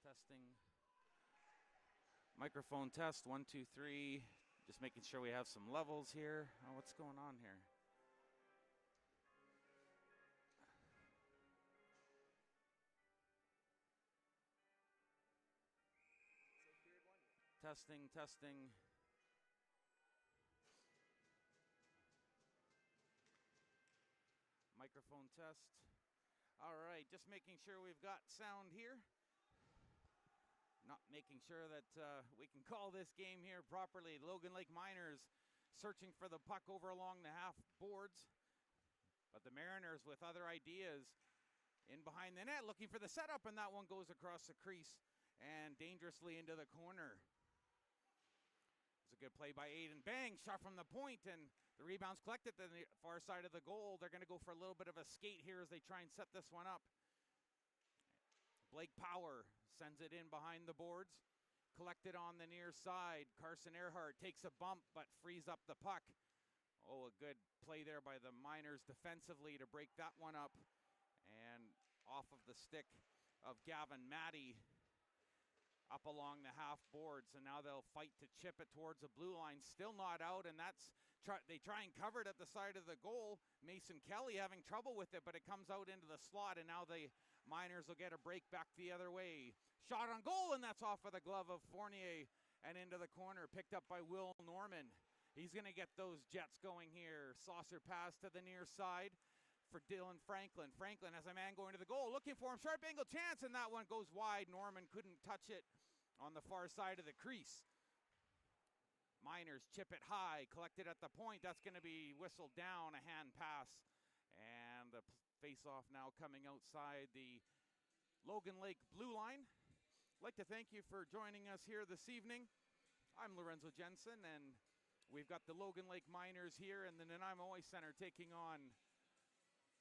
Testing. Microphone test, 1, 2, 3. Just making sure we have some levels here. Oh, what's going on here? Testing. Microphone test. All right, just making sure we've got sound here. Not making sure that we can call this game here properly. Logan Lake Miners searching for the puck over along the half boards. But the Mariners with other ideas in behind the net looking for the setup, and that one goes across the crease and dangerously into the corner. It's a good play by Aiden. Bang, shot from the point, and the rebound's collected to the far side of the goal. They're going to go for a little bit of a skate here as they try and set this one up. Blake Power sends it in behind the boards. Collected on the near side. Carson Earhart takes a bump but frees up the puck. Oh, a good play there by the Miners defensively to break that one up. And off of the stick of Gavin Matty up along the half boards. And now they'll fight to chip it towards the blue line. Still not out, and that's they try and cover it at the side of the goal. Mason Kelly having trouble with it, but it comes out into the slot, and now the Miners will get a break back the other way. Shot on goal, and that's off of the glove of Fournier and into the corner, picked up by Will Norman. He's going to get those Jets going here. Saucer pass to the near side for Dylan Franklin. Franklin has a man going to the goal, looking for him. Sharp angle chance, and that one goes wide. Norman couldn't touch it on the far side of the crease. Miners chip it high, collected at the point. That's going to be whistled down, a hand pass. And the face-off now coming outside the Logan Lake blue line. I'd like to thank you for joining us here this evening. I'm Lorenzo Jensen, and we've got the Logan Lake Miners here in the Nanaimo Ice Center taking on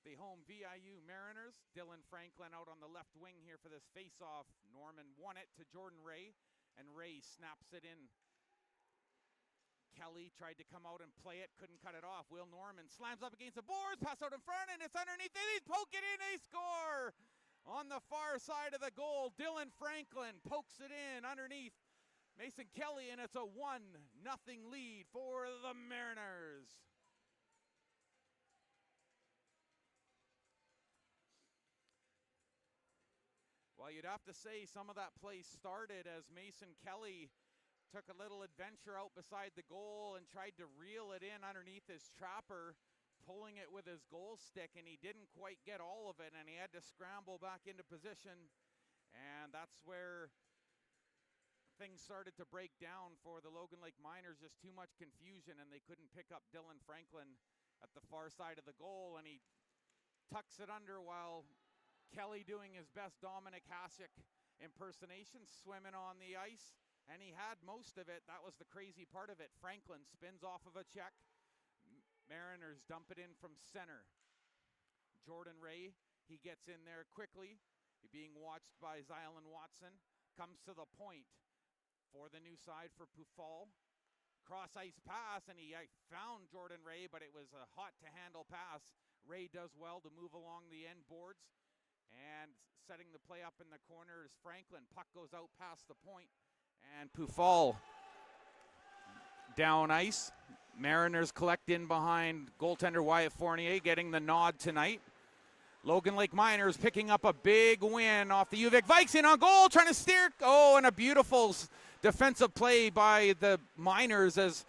the home VIU Mariners. Dylan Franklin out on the left wing here for this face-off. Norman won it to Jordan Ray, and Ray snaps it in. Kelly tried to come out and play it, couldn't cut it off. Will Norman slams up against the boards, pass out in front, and it's underneath. They poke it in, they score! On the far side of the goal, Dylan Franklin pokes it in underneath Mason Kelly, and it's a 1-0 lead for the Mariners. Well, you'd have to say some of that play started as Mason Kelly took a little adventure out beside the goal and tried to reel it in underneath his trapper, pulling it with his goal stick, and he didn't quite get all of it, and he had to scramble back into position. And that's where things started to break down for the Logan Lake Miners. Just too much confusion, and they couldn't pick up Dylan Franklin at the far side of the goal, and he tucks it under while Kelly, doing his best Dominic Hasek impersonation, swimming on the ice. And he had most of it. That was the crazy part of it. Franklin spins off of a check. Mariners dump it in from center. Jordan Ray, he gets in there quickly. Being watched by Zylan Watson. Comes to the point for the new side for Pufal. Cross ice pass, and he found Jordan Ray, but it was a hot to handle pass. Ray does well to move along the end boards. And setting the play up in the corner is Franklin. Puck goes out past the point. And Pufal down ice. Mariners collect in behind goaltender Wyatt Fournier, getting the nod tonight. Logan Lake Miners picking up a big win off the UVic Vikes in on goal, trying to steer. Oh, and a beautiful defensive play by the Miners as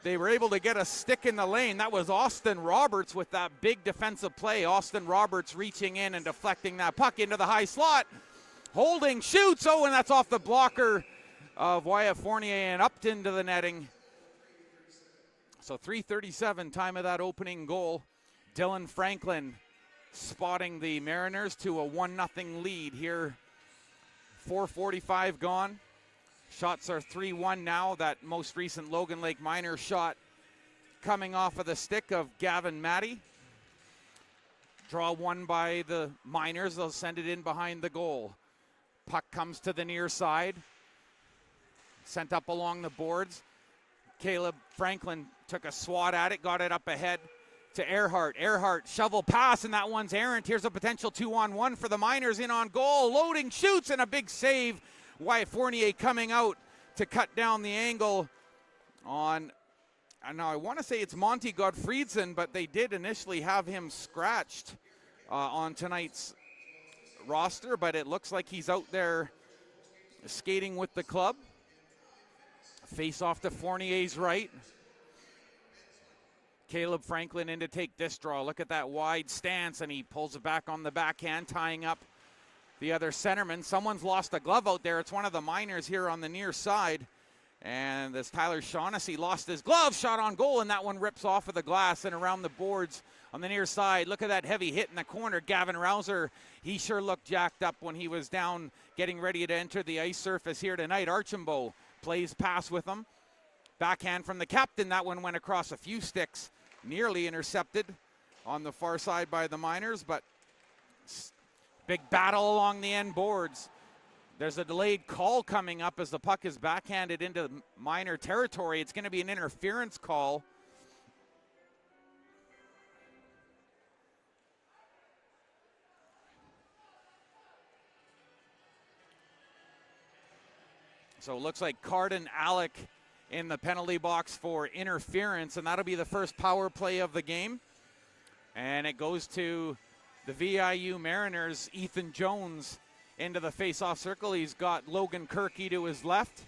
they were able to get a stick in the lane. That was Austin Roberts with that big defensive play. Austin Roberts reaching in and deflecting that puck into the high slot. Holding, shoots. Oh, and that's off the blocker of Wyatt Fournier and up into the netting. So 3:37, time of that opening goal. Dylan Franklin spotting the Mariners to a 1-0 lead here. 4:45 gone. Shots are 3-1 now. That most recent Logan Lake Miners shot coming off of the stick of Gavin Matty. Draw one by the Miners. They'll send it in behind the goal. Puck comes to the near side. Sent up along the boards. Caleb Franklin took a swat at it, got it up ahead to Earhart. Earhart, shovel pass, and that one's errant. Here's a potential 2-on-1 for the Miners in on goal. Loading, shoots, and a big save. Wyatt Fournier coming out to cut down the angle on, now I want to say it's Monty Godfriedson, but they did initially have him scratched on tonight's roster, but it looks like he's out there skating with the club. Face off to Fournier's right. Caleb Franklin in to take this draw. Look at that wide stance, and he pulls it back on the backhand, tying up the other centerman. Someone's lost a glove out there. It's one of the Miners here on the near side. And as Tyler Shaughnessy lost his glove, shot on goal, and that one rips off of the glass and around the boards on the near side. Look at that heavy hit in the corner. Gavin Rouser, he sure looked jacked up when he was down getting ready to enter the ice surface here tonight. Archambault plays pass with him. Backhand from the captain. That one went across a few sticks. Nearly intercepted on the far side by the Miners, but big battle along the end boards. There's a delayed call coming up as the puck is backhanded into Miner territory. It's going to be an interference call. So it looks like Carden Alec in the penalty box for interference, and that'll be the first power play of the game. And it goes to the VIU Mariners. Ethan Jones into the face-off circle. He's got Logan Kirky to his left.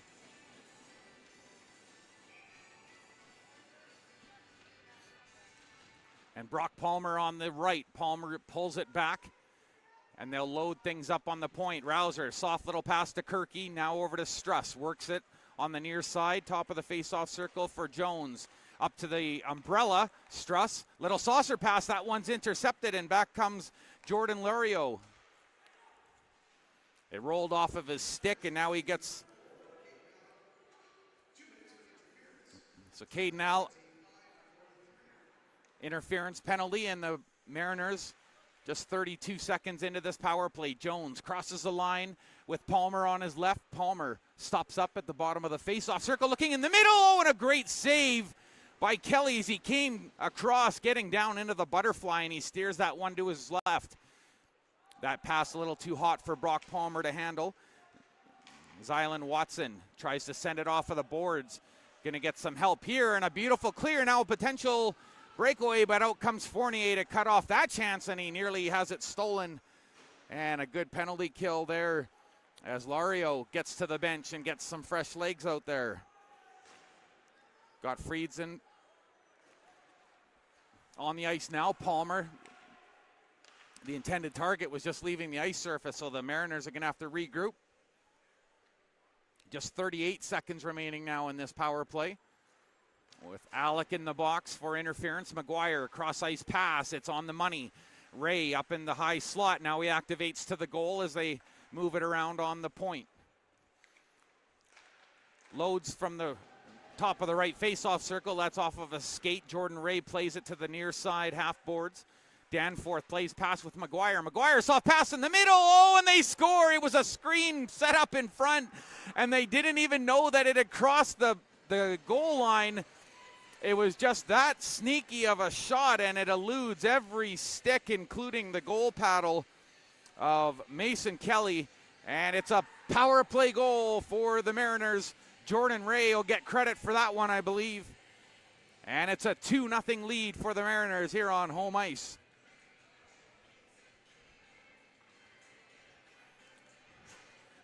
And Brock Palmer on the right. Palmer pulls it back, and they'll load things up on the point. Rouser, soft little pass to Kirky. Now over to Struss. Works it on the near side, top of the face-off circle for Jones. Up to the umbrella, Struss. Little saucer pass, that one's intercepted, and back comes Jordan Lario. It rolled off of his stick, and now he gets... So Caden Al, interference penalty, and the Mariners just 32 seconds into this power play. Jones crosses the line with Palmer on his left. Palmer stops up at the bottom of the face-off circle, looking in the middle. Oh, and a great save by Kelly as he came across, getting down into the butterfly, and he steers that one to his left. That pass a little too hot for Brock Palmer to handle. Zylan Watson tries to send it off of the boards. Going to get some help here, and a beautiful clear. Now a potential breakaway, but out comes Fournier to cut off that chance, and he nearly has it stolen. And a good penalty kill there as Lario gets to the bench and gets some fresh legs out there. Got Friedson on the ice now. Palmer, the intended target, was just leaving the ice surface, so the Mariners are going to have to regroup. Just 38 seconds remaining now in this power play. With Alec in the box for interference. McGuire, cross-ice pass. It's on the money. Ray up in the high slot. Now he activates to the goal as they move it around on the point. Loads from the top of the right face-off circle. That's off of a skate. Jordan Ray plays it to the near side half boards. Danforth plays pass with McGuire. McGuire soft pass in the middle. Oh, and they score. It was a screen set up in front, and they didn't even know that it had crossed the goal line. It was just that sneaky of a shot, and it eludes every stick, including the goal paddle of Mason Kelly. And it's a power play goal for the Mariners. Jordan Ray will get credit for that one, I believe. And it's a 2-0 lead for the Mariners here on home ice.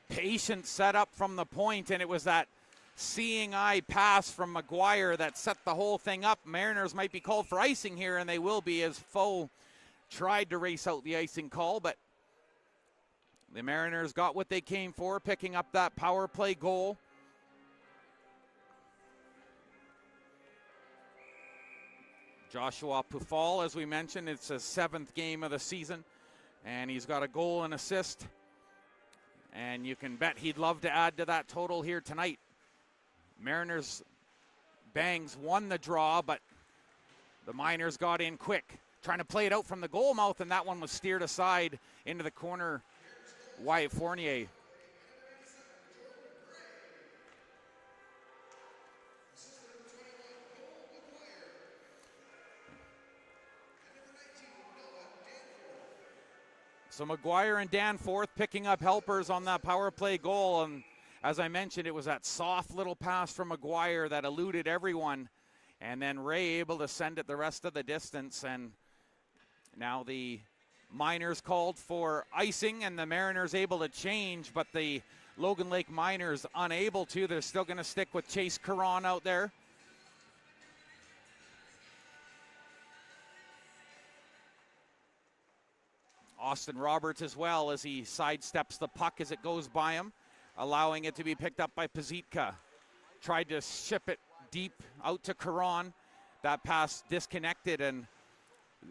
Patient setup from the point, and it was that seeing eye pass from McGuire that set the whole thing up. Mariners might be called for icing here, and they will be, as Foe tried to race out the icing call, but the Mariners got what they came for, picking up that power play goal. Joshua Pufal, as we mentioned, it's his 7th game of the season, and he's got a goal and assist. And you can bet he'd love to add to that total here tonight. Mariners Bangs won the draw, but the Miners got in quick, trying to play it out from the goal mouth, and that one was steered aside into the corner. Wyatt Fournier. So McGuire and Danforth picking up helpers on that power play goal. And as I mentioned, it was that soft little pass from McGuire that eluded everyone. And then Ray able to send it the rest of the distance. And now the Miners called for icing and the Mariners able to change, but the Logan Lake Miners unable to. They're still going to stick with Chase Caron out there. Austin Roberts as well as he sidesteps the puck as it goes by him, allowing it to be picked up by Pazitka. Tried to ship it deep out to Caron. That pass disconnected, and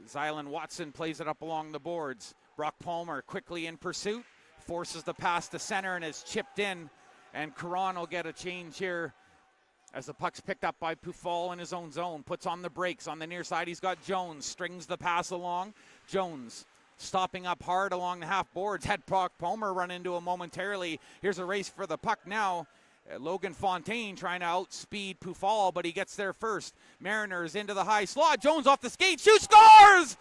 Zylan Watson plays it up along the boards. Brock Palmer quickly in pursuit, forces the pass to center and is chipped in, and Caron will get a change here as the puck's picked up by Pufal in his own zone. Puts on the brakes on the near side. He's got Jones, strings the pass along. Jones stopping up hard along the half boards. Had Brock Palmer run into him momentarily. Here's a race for the puck now. Logan Fontaine trying to outspeed Pufal, but he gets there first. Mariners into the high slot. Jones off the skate, shoots, scores!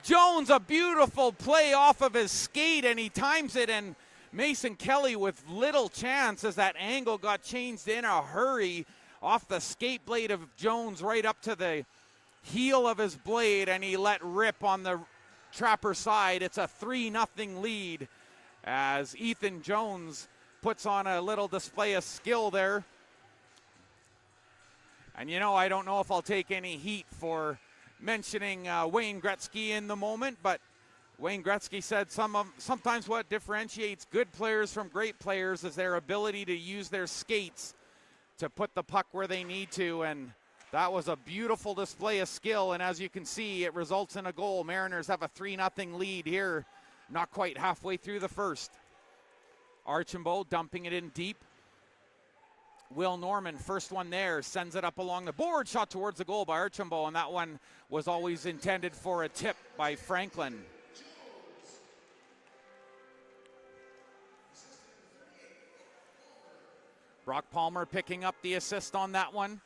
Jones, a beautiful play off of his skate, and he times it, and Mason Kelly with little chance as that angle got changed in a hurry off the skate blade of Jones right up to the heel of his blade, and he let rip on the Trapper side. It's a 3-0 lead as Ethan Jones puts on a little display of skill there. And you know, I don't know if I'll take any heat for mentioning Wayne Gretzky in the moment, but Wayne Gretzky said sometimes what differentiates good players from great players is their ability to use their skates to put the puck where they need to, and that was a beautiful display of skill, and as you can see, it results in a goal. Mariners have a 3-0 lead here, not quite halfway through the first. Archambault dumping it in deep. Will Norman, first one there, sends it up along the board, shot towards the goal by Archambault, and that one was always intended for a tip by Franklin. Brock Palmer picking up the assist on that one.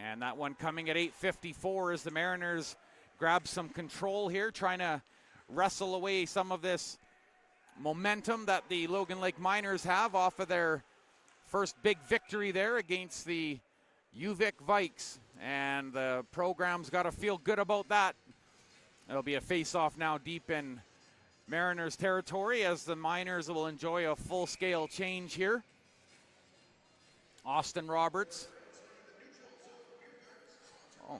And that one coming at 8:54 as the Mariners grab some control here, trying to wrestle away some of this momentum that the Logan Lake Miners have off of their first big victory there against the UVic Vikes. And the program's got to feel good about that. It'll be a face-off now deep in Mariners territory as the Miners will enjoy a full-scale change here. Austin Roberts. Oh.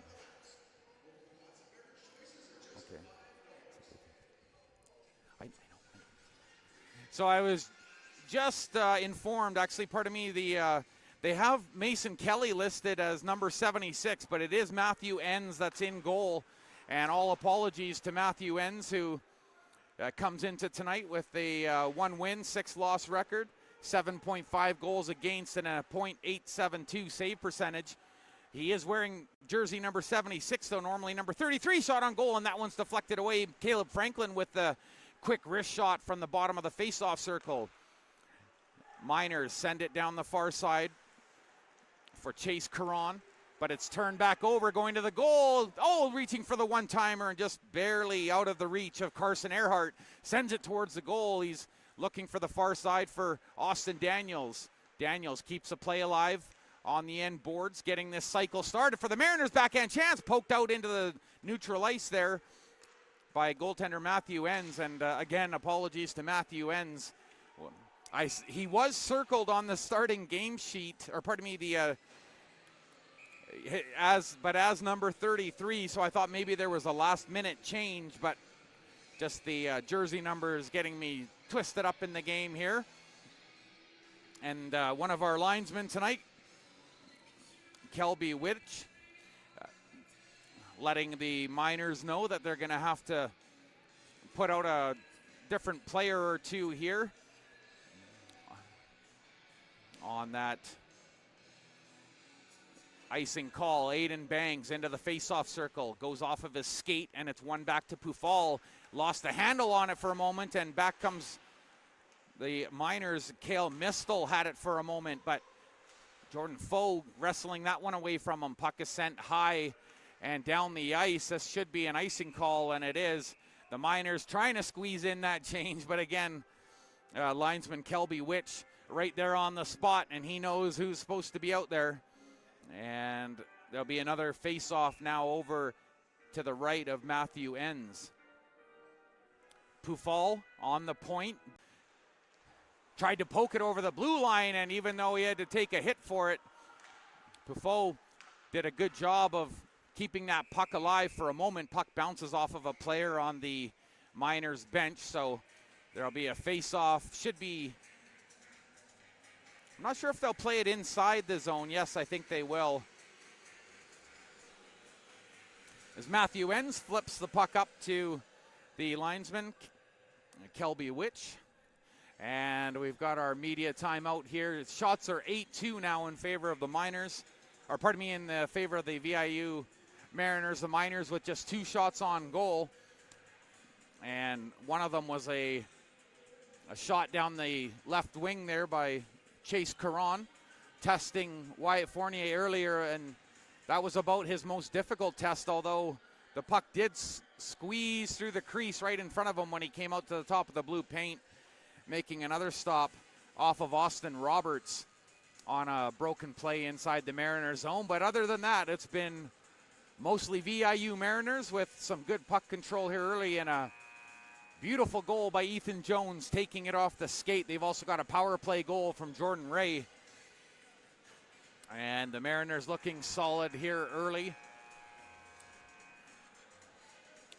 Okay. I know. So I was just informed, actually, pardon me, they have Mason Kelly listed as number 76, but it is Matthew Enns that's in goal. And all apologies to Matthew Enns, who comes into tonight with a 1 win, 6 loss record, 7.5 goals against, and a .872 save percentage. He is wearing jersey number 76, though normally number 33 shot on goal, and that one's deflected away. Caleb Franklin with the quick wrist shot from the bottom of the face-off circle. Miners send it down the far side for Chase Caron, but it's turned back over, going to the goal. Oh, reaching for the one-timer and just barely out of the reach of Carson Earhart. Sends it towards the goal. He's looking for the far side for Austin Daniels. Daniels keeps the play alive on the end boards, getting this cycle started for the Mariners. Backhand chance, poked out into the neutral ice there by goaltender Matthew Enns. And again, apologies to Matthew Enns. He was circled on the starting game sheet, or pardon me, as number 33, so I thought maybe there was a last-minute change, but just the jersey number is getting me twisted up in the game here. And one of our linesmen tonight, Kelby Witch, letting the Miners know that they're going to have to put out a different player or two here on that icing call. Aiden Bangs into the face-off circle, goes off of his skate, and it's one back to Pufal. Lost the handle on it for a moment, and back comes the Miners. Cale Mistel had it for a moment, but Jordan Foe wrestling that one away from him. Puck is sent high and down the ice. This should be an icing call, and it is. The Miners trying to squeeze in that change, but again, linesman Kelby Witch right there on the spot, and he knows who's supposed to be out there. And there'll be another face-off now over to the right of Matthew Enns. Pufal on the point. Tried to poke it over the blue line, and even though he had to take a hit for it, Pufal did a good job of keeping that puck alive for a moment. Puck bounces off of a player on the Miners bench, so there'll be a face-off. Should be, I'm not sure if they'll play it inside the zone. Yes, I think they will. As Matthew Enns flips the puck up to the linesman, Kelby Witch. And we've got our media timeout here. Shots are 8-2 now in favor of the Miners. Or pardon me, in the favor of the VIU Mariners. The Miners with just 2 shots on goal. And one of them was a shot down the left wing there by Chase Caron, testing Wyatt Fournier earlier, and that was about his most difficult test, although the puck did squeeze through the crease right in front of him when he came out to the top of the blue paint, making another stop off of Austin Roberts on a broken play inside the Mariners zone. But other than that, it's been mostly VIU Mariners with some good puck control here early, and a beautiful goal by Ethan Jones taking it off the skate. They've also got a power play goal from Jordan Ray. And the Mariners looking solid here early.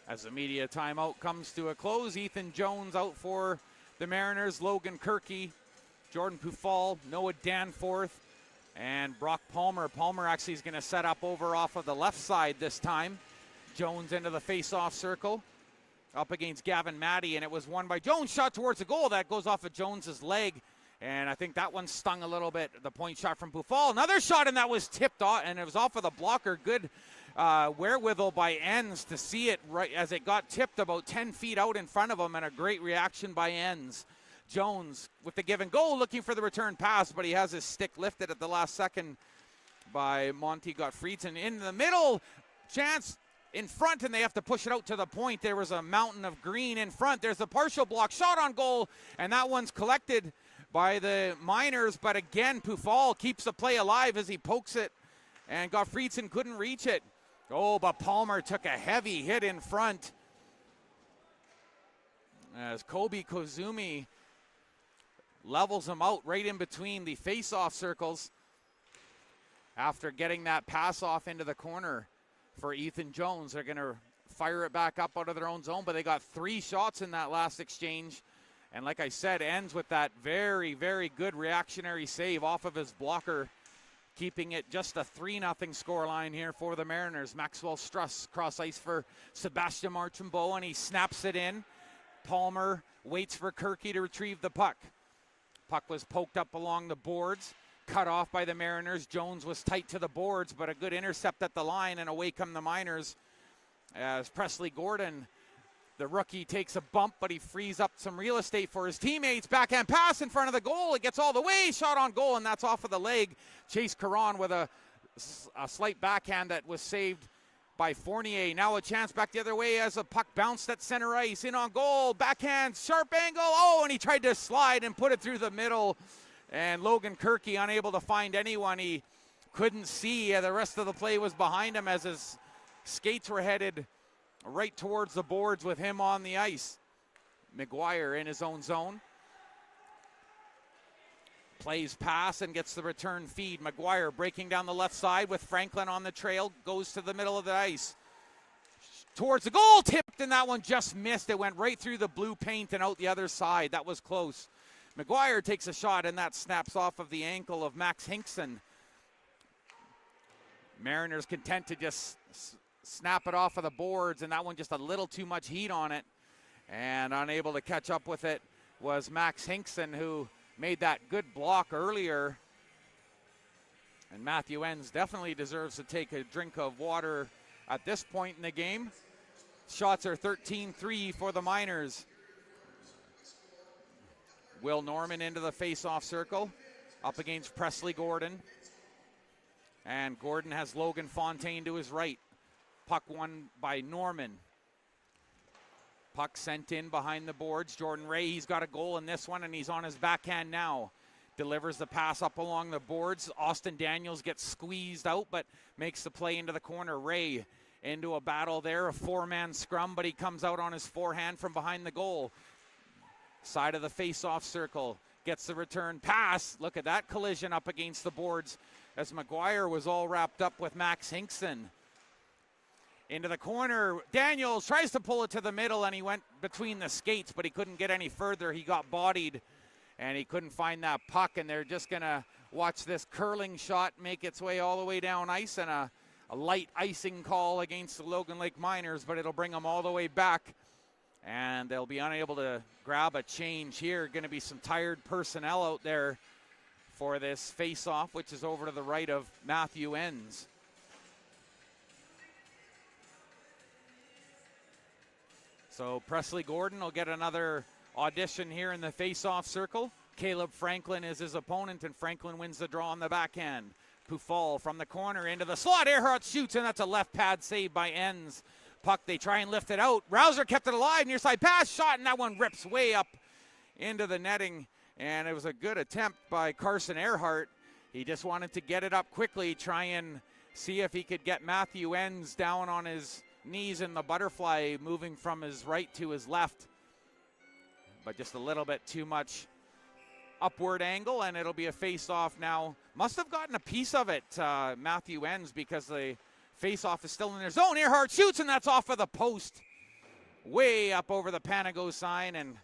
As the media timeout comes to a close, Ethan Jones out for the Mariners, Logan Kirky, Jordan Pufal, Noah Danforth, and Brock Palmer. Palmer actually is going to set up over off of the left side this time. Jones into the face-off circle, up against Gavin Matty, and it was won by Jones. Shot towards the goal. That goes off of Jones's leg, and I think that one stung a little bit. The point shot from Pufal. Another shot, and that was tipped off, and it was off of the blocker. Good wherewithal by Enns to see it right as it got tipped about 10 feet out in front of him, and a great reaction by Enns. Jones with the give and go, looking for the return pass, but he has his stick lifted at the last second by Monty Gottfriedson. In the middle, chance in front, and they have to push it out to the point. There was a mountain of green in front. There's a partial block shot on goal, and that one's collected by the Miners, but again, Pufal keeps the play alive as he pokes it, and Gottfriedson couldn't reach it. Oh, but Palmer took a heavy hit in front as Kobe Kozumi levels him out right in between the face-off circles after getting that pass off into the corner for Ethan Jones. They're going to fire it back up out of their own zone, but they got 3 shots in that last exchange. And like I said, ends with that very, very good reactionary save off of his blocker, keeping it just a 3-0 scoreline here for the Mariners. Maxwell Struss cross ice for Sebastian Marchambault, and he snaps it in. Palmer waits for Kirky to retrieve the puck. Puck was poked up along the boards, cut off by the Mariners. Jones was tight to the boards, but a good intercept at the line, and away come the Miners as Presley Gordon, the rookie, takes a bump, but he frees up some real estate for his teammates. Backhand pass in front of the goal. It gets all the way. Shot on goal, and that's off of the leg. Chase Caron with a slight backhand that was saved by Fournier. Now a chance back the other way as a puck bounced at center ice. In on goal. Backhand, sharp angle. Oh, and he tried to slide and put it through the middle. And Logan Kirky unable to find anyone. He couldn't see. The rest of the play was behind him as his skates were headed right towards the boards with him on the ice. McGuire in his own zone. Plays pass and gets the return feed. McGuire breaking down the left side with Franklin on the trail. Goes to the middle of the ice. Towards the goal. Tipped, and that one just missed. It went right through the blue paint and out the other side. That was close. McGuire takes a shot, and that snaps off of the ankle of Max Hinkson. Mariners content to just snap it off of the boards, and that one just a little too much heat on it. And unable to catch up with it was Max Hinkson, who made that good block earlier. And Matthew Enns definitely deserves to take a drink of water at this point in the game. Shots are 13-3 for the Miners. Will Norman into the face-off circle, up against Presley Gordon. And Gordon has Logan Fontaine to his right. Puck won by Norman. Puck sent in behind the boards. Jordan Ray, he's got a goal in this one, and he's on his backhand now. Delivers the pass up along the boards. Austin Daniels gets squeezed out, but makes the play into the corner. Ray into a battle there, a four-man scrum, but he comes out on his forehand from behind the goal. Side of the face-off circle. Gets the return pass. Look at that collision up against the boards as McGuire was all wrapped up with Max Hinkson. Into the corner, Daniels tries to pull it to the middle, and he went between the skates, but he couldn't get any further. He got bodied, and he couldn't find that puck, and they're just going to watch this curling shot make its way all the way down ice, and a light icing call against the Logan Lake Miners, but it'll bring them all the way back, and they'll be unable to grab a change here. Going to be some tired personnel out there for this face-off, which is over to the right of Matthew Enns. So Presley Gordon will get another audition here in the face-off circle. Caleb Franklin is his opponent, and Franklin wins the draw on the backhand. Pufall from the corner into the slot. Earhart shoots, and that's a left pad save by Enns. Puck, they try and lift it out. Rouser kept it alive. Near side pass, shot, and that one rips way up into the netting. And it was a good attempt by Carson Earhart. He just wanted to get it up quickly, try and see if he could get Matthew Enns down on his knees in the butterfly, moving from his right to his left. But just a little bit too much upward angle, and it'll be a face-off now. Must have gotten a piece of it, Matthew Enns, because the face-off is still in their zone. Earhart shoots, and that's off of the post. Way up over the Panago sign, and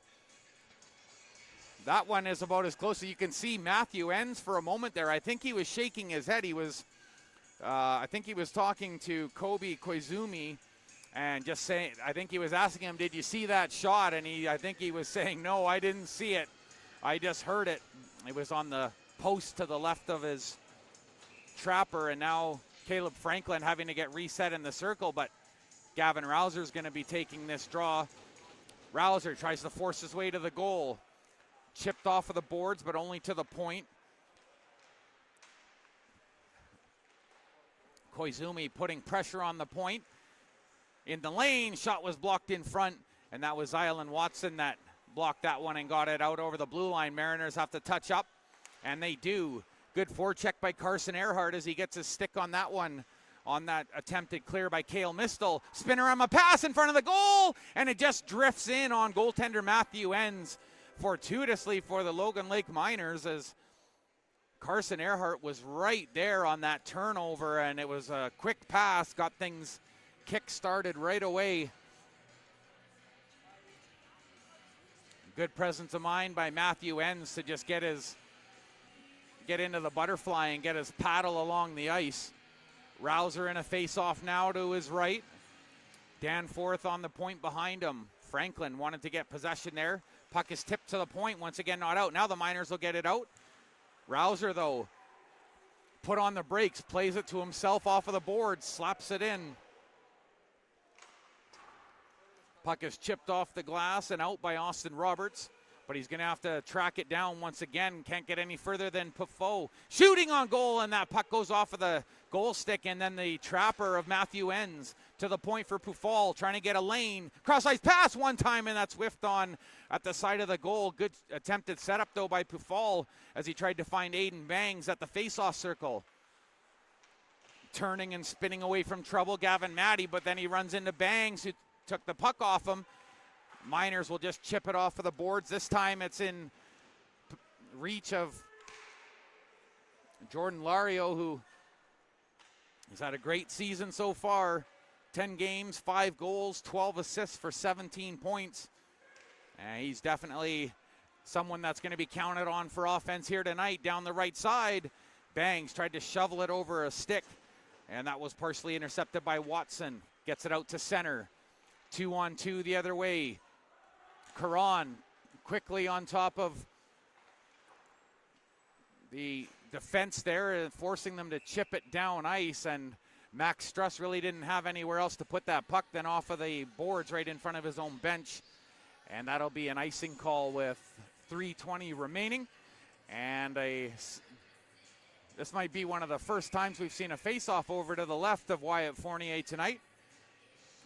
that one is about as close as you can see Matthew Enns for a moment there. I think he was shaking his head. He was, I think he was talking to Kobe Koizumi and just saying, I think he was asking him, did you see that shot? And I think he was saying, no, I didn't see it. I just heard it. It was on the post to the left of his trapper, and now Caleb Franklin having to get reset in the circle, but Gavin Rouser's going to be taking this draw. Rouser tries to force his way to the goal. Chipped off of the boards, but only to the point. Koizumi putting pressure on the point. In the lane, shot was blocked in front, and that was Zylan Watson that blocked that one and got it out over the blue line. Mariners have to touch up, and they do. Good forecheck by Carson Earhart as he gets his stick on that one, on that attempted clear by Cale Mistel. Spinorama pass in front of the goal, and it just drifts in on goaltender Matthew Enns fortuitously for the Logan Lake Miners, as Carson Earhart was right there on that turnover, and it was a quick pass, got things kick-started right away. Good presence of mind by Matthew Enns to just get into the butterfly and get his paddle along the ice. Rouser in a face-off now to his right. Danforth on the point behind him. Franklin wanted to get possession there. Puck is tipped to the point, once again not out. Now the Miners will get it out. Rouser, though, put on the brakes, plays it to himself off of the board, slaps it in. Puck is chipped off the glass and out by Austin Roberts, but he's going to have to track it down once again. Can't get any further than Pufall. Shooting on goal, and that puck goes off of the goal stick, and then the trapper of Matthew Enns to the point for Pufall, trying to get a lane. Cross-ice pass one time, and that's whiffed on at the side of the goal. Good attempted setup, though, by Pufall as he tried to find Aiden Bangs at the face-off circle. Turning and spinning away from trouble, Gavin Matty, but then he runs into Bangs, who took the puck off him. Miners will just chip it off of the boards. This time it's in reach of Jordan Lario, who has had a great season so far. 10 games, 5 goals, 12 assists for 17 points. And he's definitely someone that's going to be counted on for offense here tonight. Down the right side, Bangs tried to shovel it over a stick, and that was partially intercepted by Watson. Gets it out to center. 2-on-2 the other way. Caron quickly on top of the defense there and forcing them to chip it down ice, and Max Struss really didn't have anywhere else to put that puck than off of the boards right in front of his own bench, and that'll be an icing call with 3:20 remaining. And this might be one of the first times we've seen a face-off over to the left of Wyatt Fournier tonight.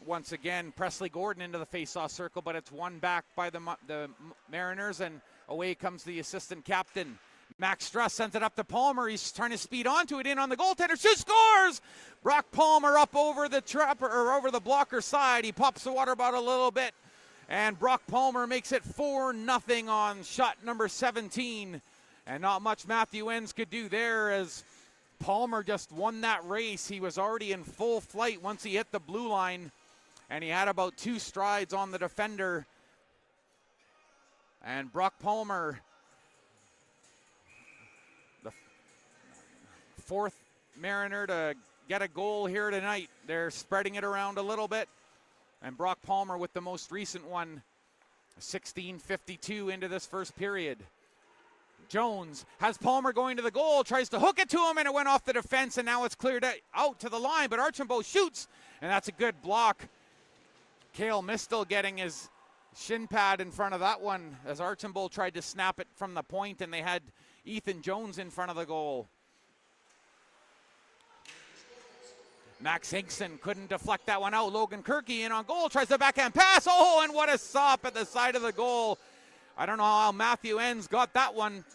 once again, Presley Gordon into the face-off circle, but it's won back by the Mariners, and away comes the assistant captain. Max Struss sends it up to Palmer. He's trying to speed onto it, in on the goaltender. Shoots, scores! Brock Palmer up over the trapper, or over the blocker side. He pops the water bottle a little bit, and Brock Palmer makes it 4-0 on shot number 17. And not much Matthew Enns could do there, as Palmer just won that race. He was already in full flight once he hit the blue line, and he had about 2 strides on the defender. And Brock Palmer, the 4th Mariner to get a goal here tonight. They're spreading it around a little bit. And Brock Palmer with the most recent one, 16:52 into this first period. Jones has Palmer going to the goal, tries to hook it to him, and it went off the defense, and now it's cleared out to the line, but Archambault shoots, and that's a good block. Cale Mistel getting his shin pad in front of that one, as Archambault tried to snap it from the point, and they had Ethan Jones in front of the goal. Max Hinkson couldn't deflect that one out. Logan Kirky in on goal, tries the backhand pass. Oh, and what a stop at the side of the goal. I don't know how Matthew Enns got that one.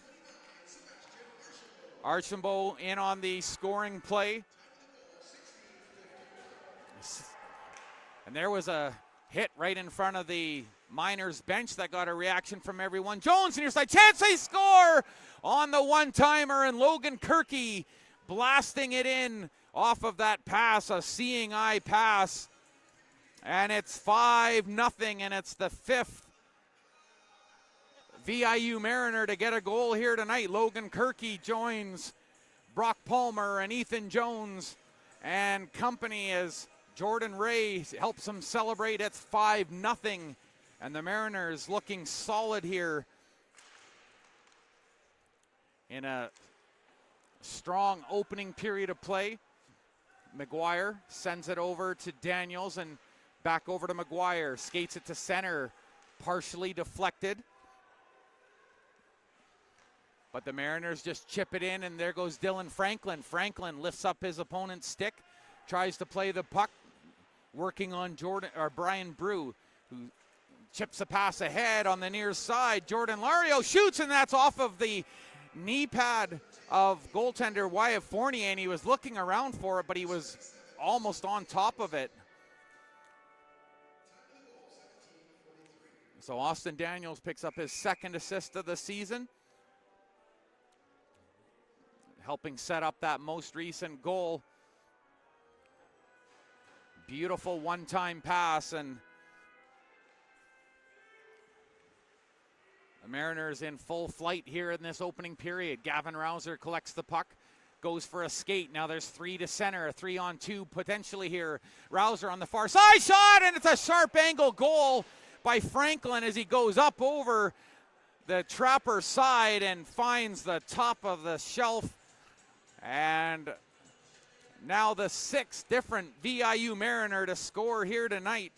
Archambault in on the scoring play. And there was a hit right in front of the Miners bench that got a reaction from everyone. Jones, near side chance, they score on the one-timer, and Logan Kirky blasting it in off of that pass, a seeing eye pass. And it's 5-0, and it's the 5th VIU Mariner to get a goal here tonight. Logan Kirky joins Brock Palmer and Ethan Jones and company as Jordan Ray helps him celebrate. It's 5-0, and the Mariners looking solid here in a strong opening period of play. McGuire sends it over to Daniels and back over to McGuire. Skates it to center, partially deflected. But the Mariners just chip it in, and there goes Dylan Franklin. Franklin lifts up his opponent's stick, tries to play the puck, working on Brian Brew, who chips a pass ahead on the near side. Jordan Lario shoots, and that's off of the knee pad of goaltender Wyatt Fournier, and he was looking around for it, but he was almost on top of it. So Austin Daniels picks up his 2nd assist of the season, helping set up that most recent goal. Beautiful one-time pass, and the Mariners in full flight here in this opening period. Gavin Rouser collects the puck, goes for a skate. Now there's 3 to center, a 3-on-2 potentially here. Rouser on the far side, shot, and it's a sharp angle goal by Franklin as he goes up over the trapper side and finds the top of the shelf. And now the 6th different VIU Mariner to score here tonight.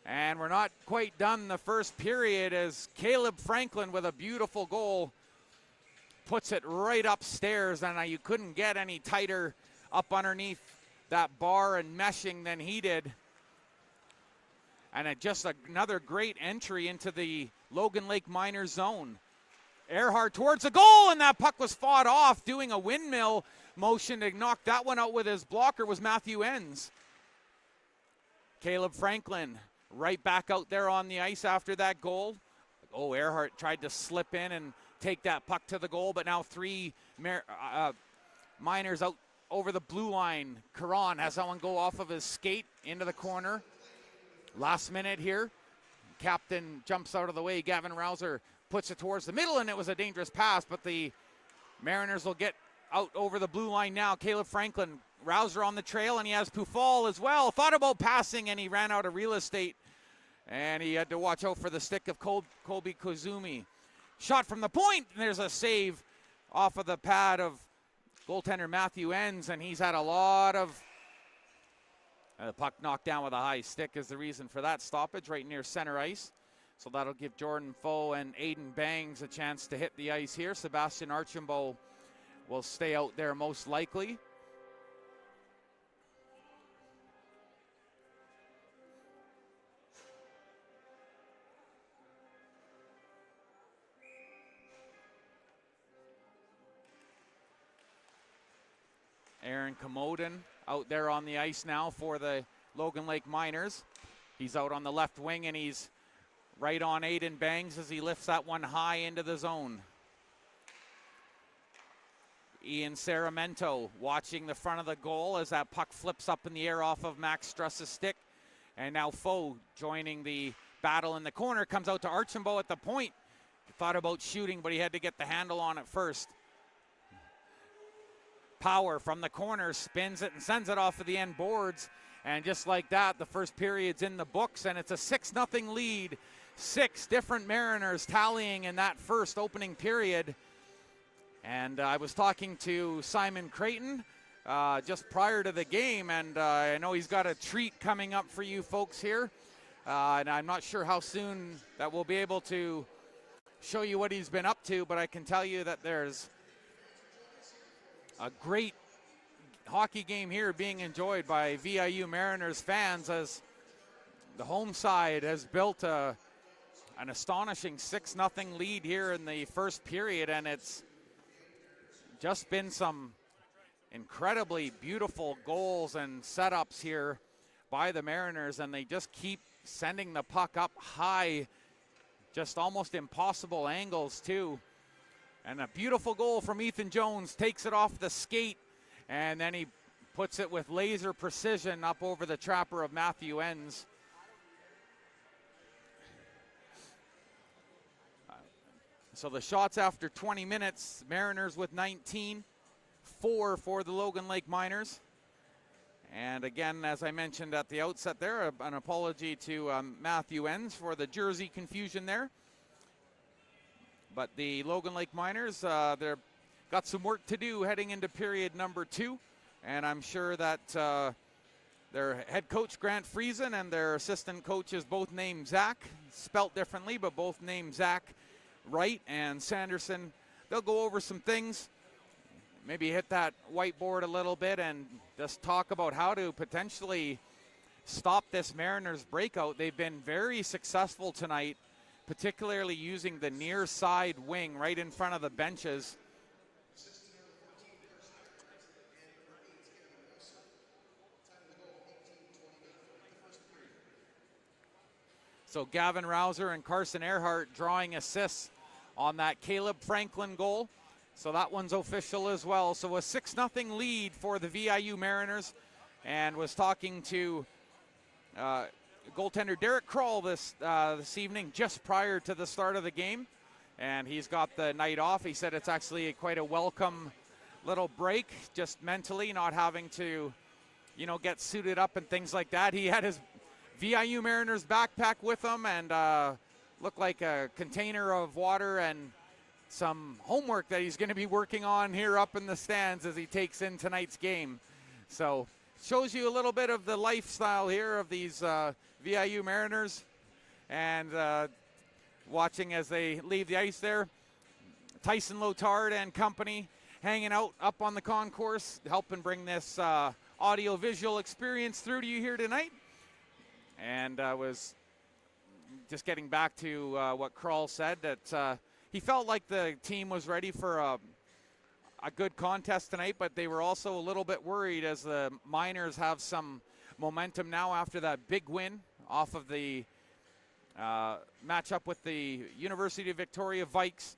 And we're not quite done the first period as Caleb Franklin with a beautiful goal puts it right upstairs, and you couldn't get any tighter up underneath that bar and meshing than he did. And just another great entry into the Logan Lake Miners zone. Earhart towards the goal, and that puck was fought off. Doing a windmill motion to knock that one out with his blocker was Matthew Enns. Caleb Franklin right back out there on the ice after that goal. Oh, Earhart tried to slip in and take that puck to the goal, but now 3 Miners out over the blue line. Caron has someone go off of his skate into the corner. Last minute here. Captain jumps out of the way. Gavin Rouser puts it towards the middle, and it was a dangerous pass, but the Mariners will get out over the blue line now. Caleb Franklin, Rouser on the trail, and he has Pufal as well. Thought about passing, and he ran out of real estate, and he had to watch out for the stick of Colby Kozumi. Shot from the point, and there's a save off of the pad of goaltender Matthew Enns, and he's had a lot of the puck knocked down with a high stick is the reason for that stoppage right near center ice. So that'll give Jordan Foe and Aiden Bangs a chance to hit the ice here. Sebastian Archambault will stay out there most likely. Aaron Commodin out there on the ice now for the Logan Lake Miners. He's out on the left wing, and he's right on Aiden Bangs as he lifts that one high into the zone. Ian Saramento watching the front of the goal as that puck flips up in the air off of Max Struss's stick. And now Foe joining the battle in the corner, comes out to Archambault at the point. He thought about shooting, but he had to get the handle on it first. Power from the corner, spins it and sends it off of the end boards. And just like that, the first period's in the books, and it's a 6-0 lead. 6 different Mariners tallying in that first opening period. And I was talking to Simon Creighton just prior to the game, and I know he's got a treat coming up for you folks here. And I'm not sure how soon that we'll be able to show you what he's been up to, but I can tell you that there's a great hockey game here being enjoyed by VIU Mariners fans as the home side has built an astonishing 6-0 lead here in the first period, and it's just been some incredibly beautiful goals and setups here by the Mariners, and they just keep sending the puck up high, just almost impossible angles too. And a beautiful goal from Ethan Jones, takes it off the skate, and then he puts it with laser precision up over the trapper of Matthew Enns. So the shots after 20 minutes, Mariners with 19, 4 for the Logan Lake Miners. And again, as I mentioned at the outset there, an apology to Matthew Enns for the jersey confusion there. But the Logan Lake Miners, they've got some work to do heading into period number 2. And I'm sure that their head coach, Grant Friesen, and their assistant coaches, both named Zach, spelt differently, but both named Zach Wright and Sanderson. They'll go over some things, maybe hit that whiteboard a little bit and just talk about how to potentially stop this Mariners breakout. They've been very successful tonight, particularly using the near side wing right in front of the benches. So Gavin Rouser and Carson Earhart drawing assists on that Caleb Franklin goal. So that one's official as well. So a 6-0 lead for the VIU Mariners. And was talking to goaltender Derek Kroll this evening just prior to the start of the game. And he's got the night off. He said it's actually quite a welcome little break, just mentally not having to, get suited up and things like that. He had his VIU Mariners backpack with him and looked like a container of water and some homework that he's going to be working on here up in the stands as he takes in tonight's game. So shows you a little bit of the lifestyle here of these VIU Mariners, and watching as they leave the ice there. Tyson Lotard and company hanging out up on the concourse, helping bring this audio-visual experience through to you here tonight. And I was just getting back to what Kroll said, that he felt like the team was ready for a good contest tonight, but they were also a little bit worried as the Miners have some momentum now after that big win off of the matchup with the University of Victoria Vikes.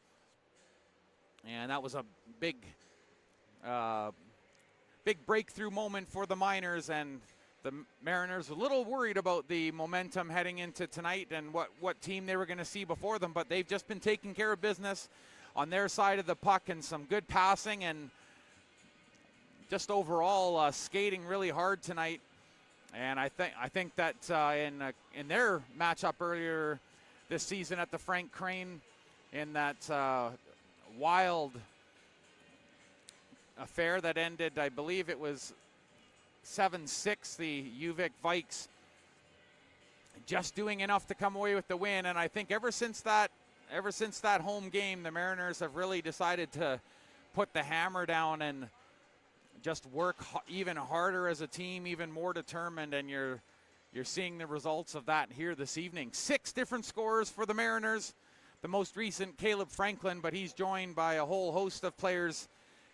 And that was a big breakthrough moment for the Miners, and the Mariners were a little worried about the momentum heading into tonight and what team they were going to see before them, but they've just been taking care of business on their side of the puck, and some good passing and just overall skating really hard tonight. And I think that in their matchup earlier this season at the Frank Crane, in that wild affair that ended, I believe it was 7-6, the UVic Vikes just doing enough to come away with the win. And I think ever since that home game, the Mariners have really decided to put the hammer down and just work even harder as a team, even more determined, and you're seeing the results of that here this evening. 6 different scorers for the Mariners. The most recent, Caleb Franklin, but he's joined by a whole host of players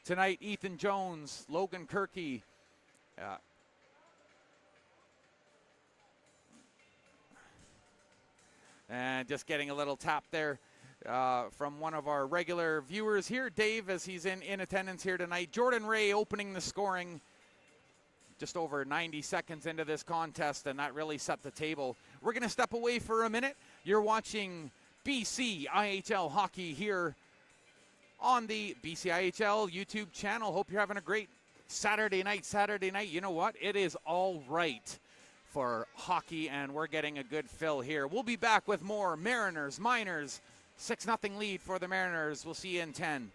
Tonight, Ethan Jones, Logan Kirky, and just getting a little tap there from one of our regular viewers here, Dave, as he's in attendance here tonight. Jordan Ray opening the scoring just over 90 seconds into this contest, and that really set the table. We're going to step away for a minute. You're watching BCIHL hockey here on the BCIHL YouTube channel. Hope you're having a great Saturday night. You know what? It is all right for hockey, and we're getting a good fill here. We'll be back with more Mariners, Miners. 6-0 lead for the Mariners. We'll see you in 10.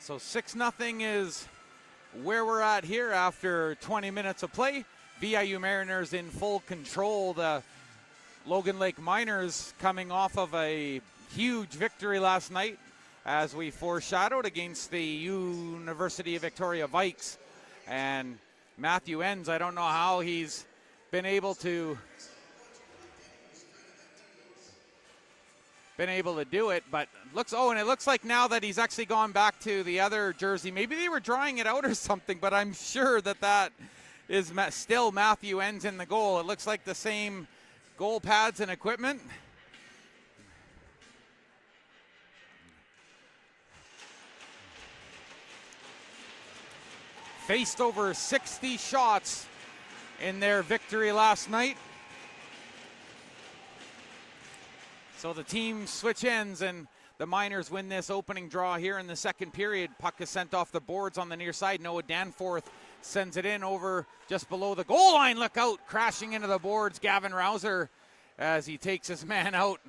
So 6-0 is where we're at here after 20 minutes of play. VIU Mariners in full control. The Logan Lake Miners coming off of a huge victory last night, as we foreshadowed, against the University of Victoria Vikes. And Matthew Enns, I don't know how he's been able to do it, but it looks like now that he's actually gone back to the other jersey. Maybe they were drying it out or something, but I'm sure that is still Matthew Enns in the goal. It looks like the same goal pads and equipment. Faced over 60 shots in their victory last night. So the team switch ends and the Miners win this opening draw here in the second period. Puck is sent off the boards on the near side. Noah Danforth sends it in over just below the goal line. Look out, crashing into the boards. Gavin Rouser, as he takes his man out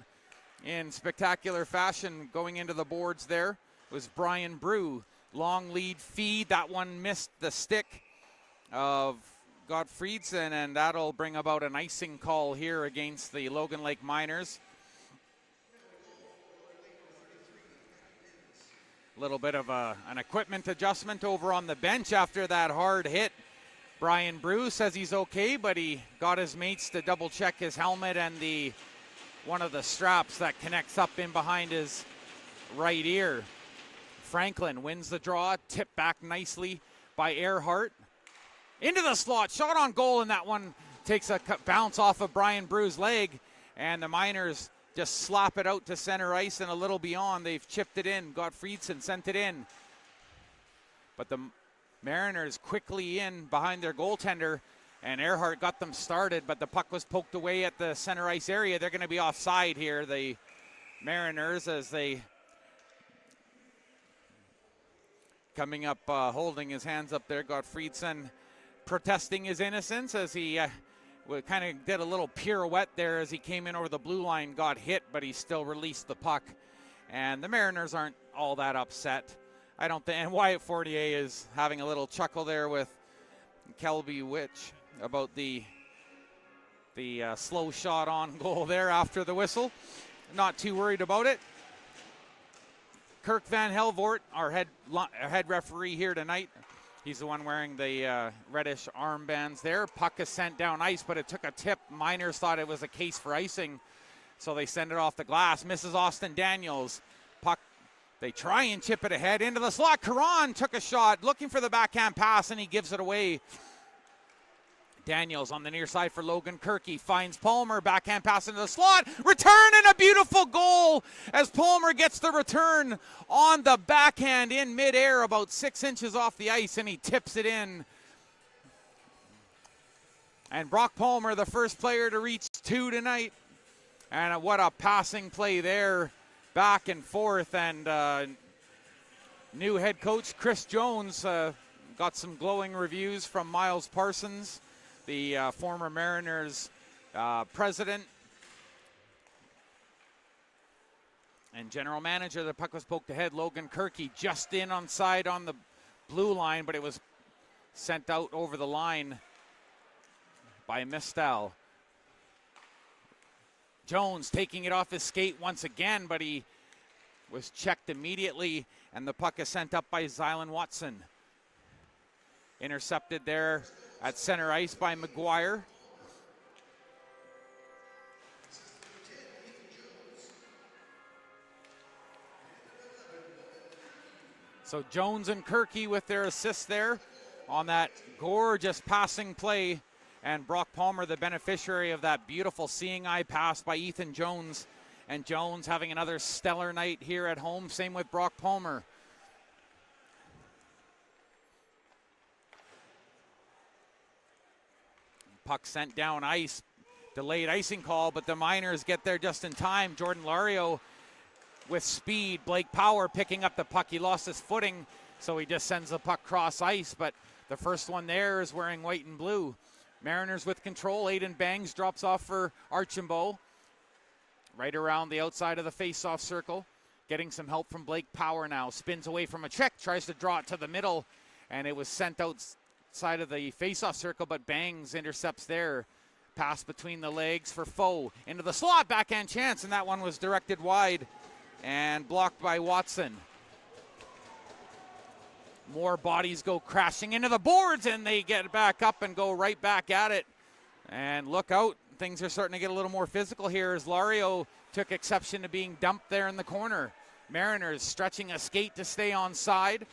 in spectacular fashion going into the boards there, was Brian Brew. Long lead feed. That one missed the stick of Gottfriedson, and that'll bring about an icing call here against the Logan Lake Miners. A little bit of an equipment adjustment over on the bench after that hard hit. Brian Brew says he's okay, but he got his mates to double check his helmet and one of the straps that connects up in behind his right ear. Franklin wins the draw, tipped back nicely by Earhart. Into the slot, shot on goal, and that one takes a bounce off of Brian Brew's leg, and the Miners just slap it out to center ice and a little beyond. They've chipped it in. Gottfriedson sent it in. But the Mariners quickly in behind their goaltender, and Earhart got them started, but the puck was poked away at the center ice area. They're going to be offside here, the Mariners, as they coming up, holding his hands up there. Gottfriedson protesting his innocence as he kind of did a little pirouette there as he came in over the blue line, got hit, but he still released the puck. And the Mariners aren't all that upset, I don't think. And Wyatt Fortier is having a little chuckle there with Kelby Witch about the slow shot on goal there after the whistle. Not too worried about it. Kirk Van Helvoort, our head referee here tonight. He's the one wearing the reddish armbands there. Puck is sent down ice, but it took a tip. Miners thought it was a case for icing, so they send it off the glass. Misses Austin Daniels. Puck, they try and chip it ahead into the slot. Caron took a shot, looking for the backhand pass, and he gives it away. Daniels on the near side for Logan Kirky, finds Palmer, backhand pass into the slot, return, and a beautiful goal as Palmer gets the return on the backhand in midair about 6 inches off the ice, and he tips it in. And Brock Palmer, the first player to reach 2 tonight, and what a passing play there, back and forth. And new head coach Chris Jones got some glowing reviews from Miles Parsons, the former Mariners president and general manager. The puck was poked ahead. Logan Kirky just in on side on the blue line, but it was sent out over the line by Mistal. Jones taking it off his skate once again, but he was checked immediately, and the puck is sent up by Zylan Watson. Intercepted there at center ice by McGuire. So Jones and Kirky with their assists there on that gorgeous passing play, and Brock Palmer the beneficiary of that beautiful seeing eye pass by Ethan Jones, and Jones having another stellar night here at home. Same with Brock Palmer. Puck sent down ice, delayed icing call, but the Miners get there just in time. Jordan Lario with speed. Blake Power picking up the puck. He lost his footing, so he just sends the puck cross ice, but the first one there is wearing white and blue. Mariners with control. Aiden Bangs drops off for Archambault, right around the outside of the face-off circle. getting some help from Blake Power now. Spins away from a check, tries to draw it to the middle, and it was sent outside of the faceoff circle, but Bangs intercepts there. Pass between the legs for Foe. Into the slot, backhand chance, and that one was directed wide and blocked by Watson. More bodies go crashing into the boards, and they get back up and go right back at it. And look out, things are starting to get a little more physical here as Lario took exception to being dumped there in the corner. Mariners stretching a skate to stay on side.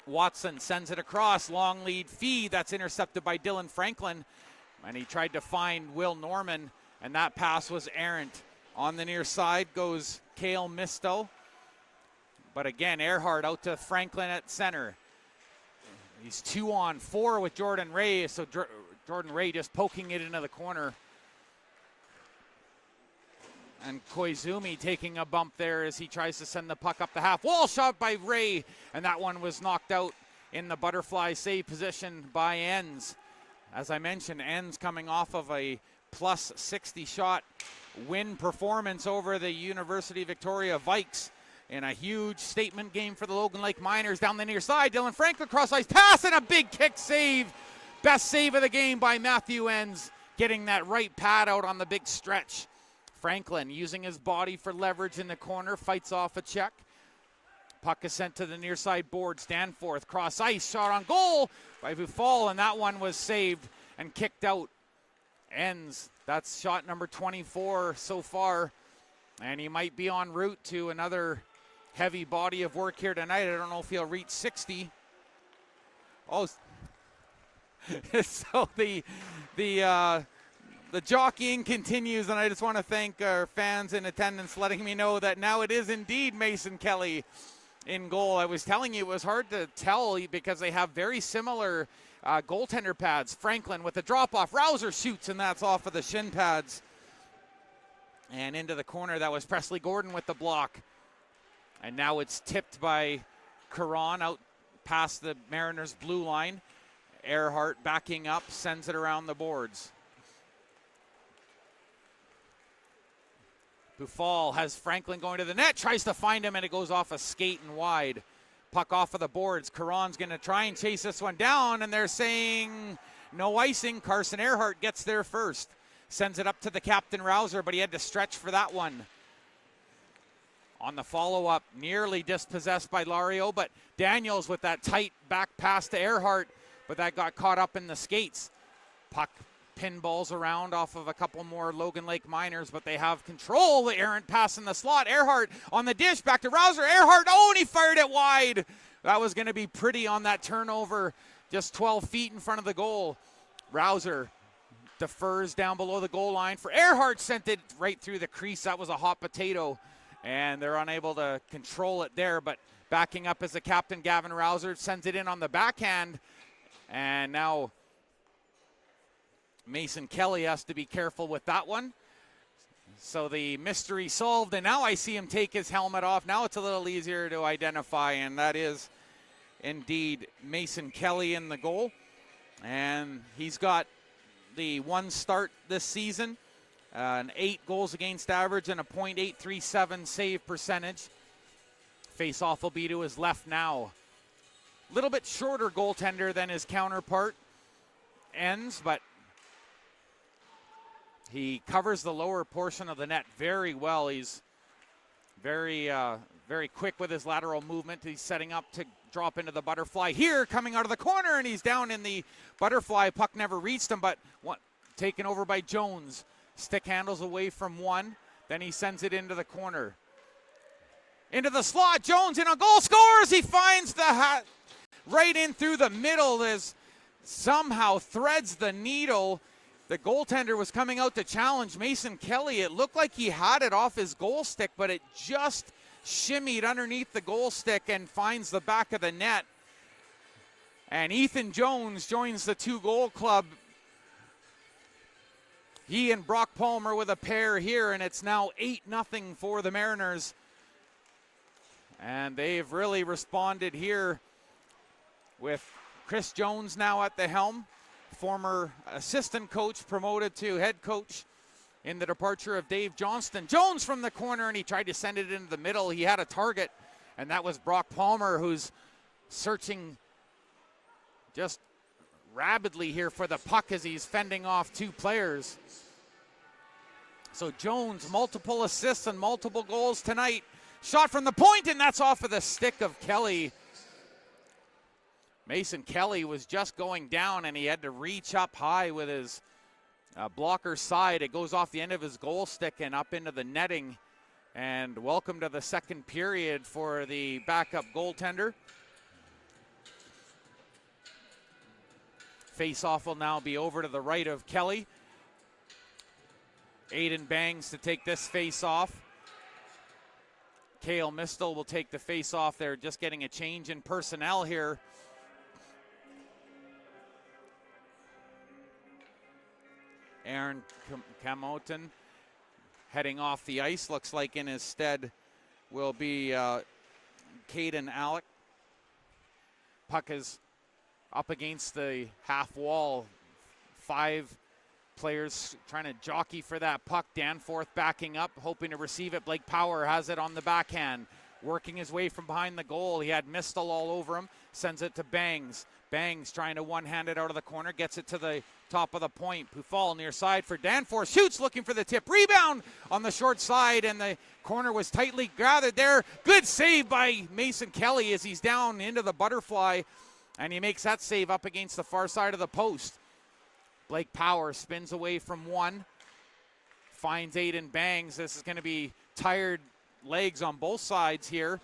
Watson sends it across, long lead feed, that's intercepted by Dylan Franklin. And he tried to find Will Norman, and that pass was errant. On the near side goes Cale Misto. But again, Earhart out to Franklin at center. He's 2-on-4 with Jordan Ray, so Jordan Ray just poking it into the corner. And Koizumi taking a bump there as he tries to send the puck up the half wall. Shot by Ray, and that one was knocked out in the butterfly save position by Enns. As I mentioned, Enns coming off of a plus 60 shot win performance over the University of Victoria Vikes in a huge statement game for the Logan Lake Miners. Down the near side, Dylan Franklin cross ice pass and a big kick save. Best save of the game by Matthew Enns, getting that right pad out on the big stretch. Franklin using his body for leverage in the corner, fights off a check. Puck is sent to the near side boards. Danforth cross ice, shot on goal by Buffal, and that one was saved and kicked out. Enns, that's shot number 24 so far, and he might be en route to another heavy body of work here tonight. I don't know if he'll reach 60. Oh, so the jockeying continues, and I just want to thank our fans in attendance letting me know that now it is indeed Mason Kelly in goal. I was telling you it was hard to tell because they have very similar goaltender pads. Franklin with the drop-off. Rouser shoots, and that's off of the shin pads. And into the corner, that was Presley Gordon with the block. And now it's tipped by Caron out past the Mariners' blue line. Earhart backing up, sends it around the boards. Buffal has Franklin going to the net, tries to find him, and it goes off a skate and wide. Puck off of the boards. Caron's going to try and chase this one down, and they're saying no icing. Carson Earhart gets there first. Sends it up to the captain Rouser, but he had to stretch for that one. On the follow-up, nearly dispossessed by Lario, but Daniels with that tight back pass to Earhart, but that got caught up in the skates. Puck pinballs around off of a couple more Logan Lake Miners, but they have control. The errant pass in the slot. Earhart on the dish, back to Rouser. Earhart, oh, and he fired it wide. That was going to be pretty on that turnover, just 12 feet in front of the goal. Rouser defers down below the goal line for Earhart, sent it right through the crease. That was a hot potato, and they're unable to control it there, but backing up as the captain, Gavin Rouser, sends it in on the backhand, and now Mason Kelly has to be careful with that one. So the mystery solved, and now I see him take his helmet off. Now it's a little easier to identify, and that is indeed Mason Kelly in the goal. And he's got the one start this season, an 8 goals against average and a .837 save percentage. Face-off will be to his left now. A little bit shorter goaltender than his counterpart, Enns, but he covers the lower portion of the net very well. He's very quick with his lateral movement. He's setting up to drop into the butterfly here, coming out of the corner, and he's down in the butterfly. Puck never reached him, but taken over by Jones. Stick handles away from one. Then he sends it into the corner. Into the slot. Jones in a goal, scores. He finds the hat right in through the middle as somehow threads the needle. The goaltender was coming out to challenge Mason Kelly. It looked like he had it off his goal stick, but it just shimmied underneath the goal stick and finds the back of the net. And Ethan Jones joins the 2-goal club. He and Brock Palmer with a pair here, and it's now 8-0 for the Mariners. And they've really responded here with Chris Jones now at the helm. Former assistant coach promoted to head coach. in the departure of Dave Johnston. Jones from the corner, and he tried to send it into the middle. He had a target, and that was Brock Palmer, who's searching just rabidly here for the puck as he's fending off two players. So Jones, multiple assists and multiple goals tonight. Shot from the point, and that's off of the stick of Kelly. Mason Kelly was just going down, and he had to reach up high with his blocker side. It goes off the end of his goal stick and up into the netting. And welcome to the second period for the backup goaltender. Face-off will now be over to the right of Kelly. Aiden Bangs to take this face-off. Cale Mistel will take the face-off. They're just getting a change in personnel here. Aaron Camoten heading off the ice. Looks like in his stead will be Caden Alec. Puck is up against the half wall. 5 players trying to jockey for that puck. Danforth backing up, hoping to receive it. Blake Power has it on the backhand, working his way from behind the goal. He had Mistel all over him, sends it to Bangs. Bangs trying to one-hand it out of the corner, gets it to the top of the point. Pufal near side for Danforth, shoots, looking for the tip. Rebound on the short side, and the corner was tightly gathered there. Good save by Mason Kelly as he's down into the butterfly, and he makes that save up against the far side of the post. Blake Power spins away from one, finds Aiden Bangs. This is going to be tired legs on both sides here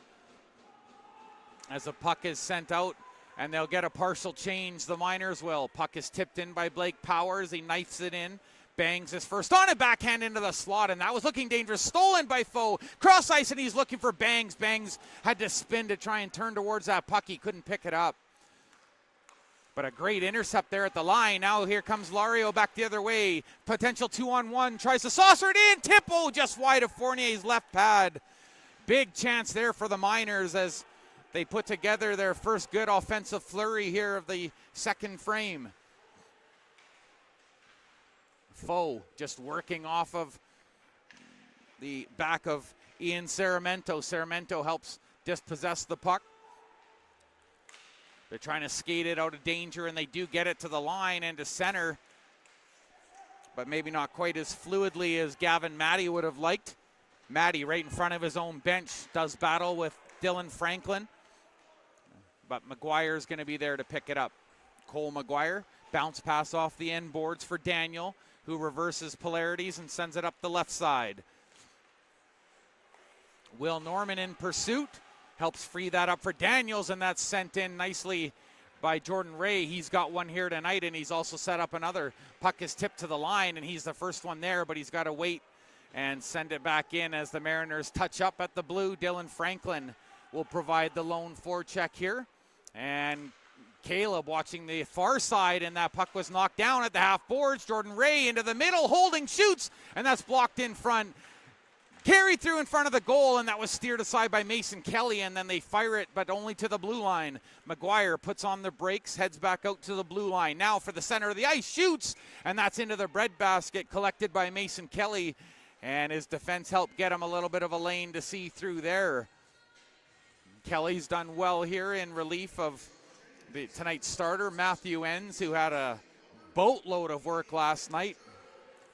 as the puck is sent out, and they'll get a partial change. The Miners will. Puck is tipped in by Blake Power as he knifes it in. Bangs is first on it, backhand into the slot, and that was looking dangerous. Stolen by Foe. Cross ice, and he's looking for Bangs. Bangs had to spin to try and turn towards that puck. He couldn't pick it up. But a great intercept there at the line. Now here comes Lario back the other way. Potential 2-on-1. Tries to saucer it in. Tippo just wide of Fournier's left pad. Big chance there for the Miners as they put together their first good offensive flurry here of the second frame. Foe just working off of the back of Ian Saramento. Saramento helps dispossess the puck. They're trying to skate it out of danger, and they do get it to the line and to center, but maybe not quite as fluidly as Gavin Matty would have liked. Matty right in front of his own bench does battle with Dylan Franklin, but McGuire's going to be there to pick it up. Cole McGuire, bounce pass off the end boards for Daniel, who reverses polarities and sends it up the left side. Will Norman in pursuit. Helps free that up for Daniels, and that's sent in nicely by Jordan Ray. He's got one here tonight, and he's also set up another. Puck is tipped to the line, and he's the first one there, but he's got to wait and send it back in as the Mariners touch up at the blue. Dylan Franklin will provide the lone forecheck here. And Caleb watching the far side, and that puck was knocked down at the half boards. Jordan Ray into the middle, holding, shoots, and that's blocked in front. Carried through in front of the goal, and that was steered aside by Mason Kelly, and then they fire it, but only to the blue line. McGuire puts on the brakes, heads back out to the blue line. Now for the center of the ice, shoots, and that's into the breadbasket, collected by Mason Kelly, and his defense helped get him a little bit of a lane to see through there. Kelly's done well here in relief of tonight's starter, Matthew Enns, who had a boatload of work last night,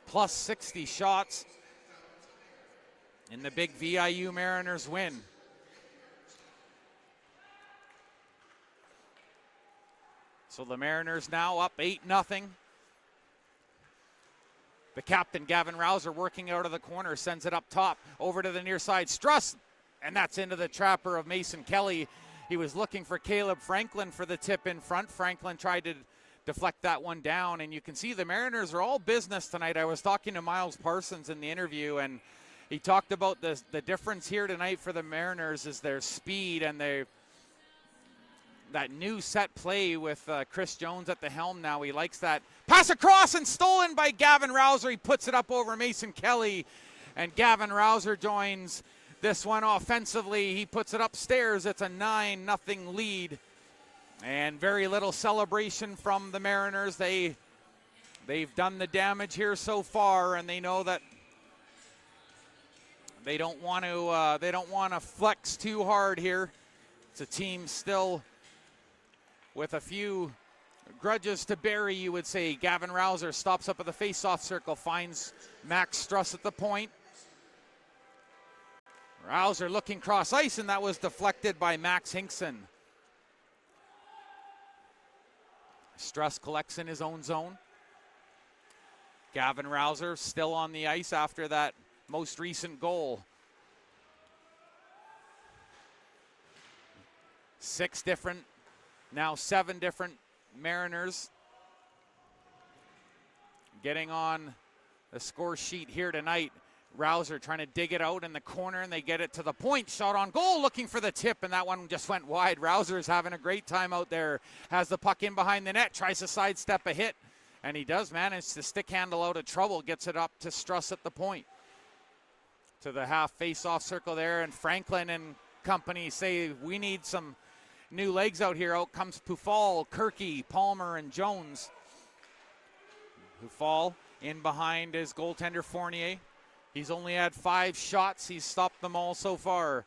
plus 60 shots. In the big VIU Mariners win. So the Mariners now up 8-0. The captain, Gavin Rouser, working out of the corner, sends it up top, over to the near side. Struss, and that's into the trapper of Mason Kelly. He was looking for Caleb Franklin for the tip in front. Franklin tried to deflect that one down, and you can see the Mariners are all business tonight. I was talking to Miles Parsons in the interview, and he talked about the difference here tonight for the Mariners is their speed and that new set play with Chris Jones at the helm now. He likes that. Pass across and stolen by Gavin Rouser. He puts it up over Mason Kelly, and Gavin Rouser joins this one offensively. He puts it upstairs. It's a 9-0 lead, and very little celebration from the Mariners. They've done the damage here so far, and they know that They don't want to flex too hard here. It's a team still with a few grudges to bury, you would say. Gavin Rouser stops up at the face-off circle, finds Max Struss at the point. Rouser looking cross ice, and that was deflected by Max Hinkson. Struss collects in his own zone. Gavin Rouser still on the ice after that most recent goal. 7 different Mariners getting on the score sheet here tonight. Rouser trying to dig it out in the corner, and they get it to the point. Shot on goal, looking for the tip, and that one just went wide. Rouser is having a great time out there. Has the puck in behind the net, tries to sidestep a hit, and he does manage to stick handle out of trouble. Gets it up to Struss at the point. To the half face-off circle there, and Franklin and company say, we need some new legs out here. Out comes Pufal, Kirky, Palmer, and Jones. Pufal in behind his goaltender Fournier. He's only had 5 shots. He's stopped them all so far.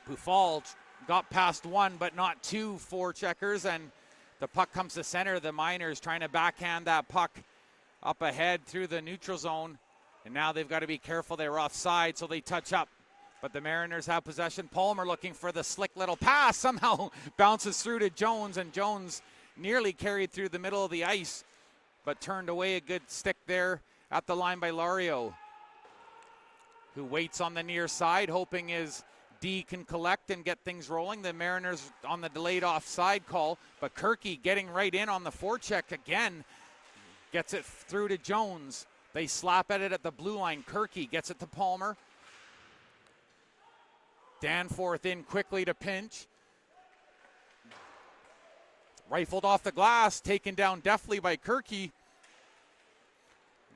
Pufal got past 1, but not 2 forecheckers, and the puck comes to center. The Miners trying to backhand that puck up ahead through the neutral zone, and now they've got to be careful. They're offside, so they touch up. But the Mariners have possession. Palmer looking for the slick little pass. Somehow bounces through to Jones, and Jones nearly carried through the middle of the ice, but turned away. A good stick there at the line by Lario, who waits on the near side, hoping his D can collect and get things rolling. The Mariners on the delayed offside call, but Kirky getting right in on the forecheck again. Gets it through to Jones. They slap at it at the blue line. Kirky gets it to Palmer. Danforth in quickly to pinch. Rifled off the glass, taken down deftly by Kirky.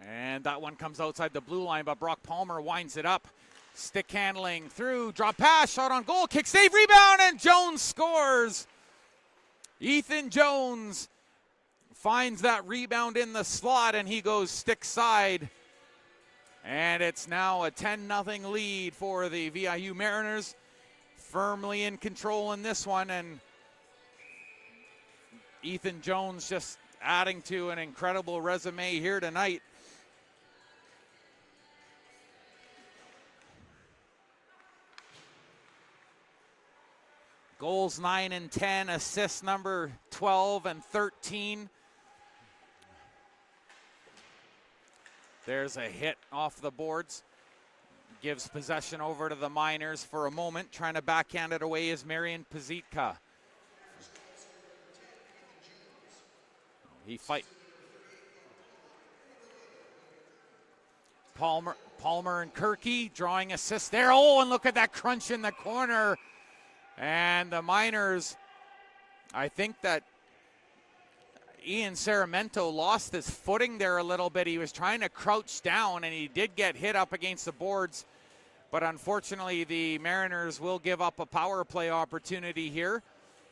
And that one comes outside the blue line, but Brock Palmer winds it up. Stick handling through, drop pass, shot on goal, kick save, rebound, and Jones scores. Ethan Jones finds that rebound in the slot, and he goes stick side. And it's now a 10-0 lead for the VIU Mariners. Firmly in control in this one, and Ethan Jones just adding to an incredible resume here tonight. Goals 9 and 10, assists number 12 and 13. There's a hit off the boards. Gives possession over to the Miners for a moment. Trying to backhand it away is Marian Pazitka. He fight. Palmer and Kirky drawing assist there. Oh, and look at that crunch in the corner. And the Miners, I think that Ian Saramento lost his footing there a little bit. He was trying to crouch down, and he did get hit up against the boards. But unfortunately, the Mariners will give up a power play opportunity here.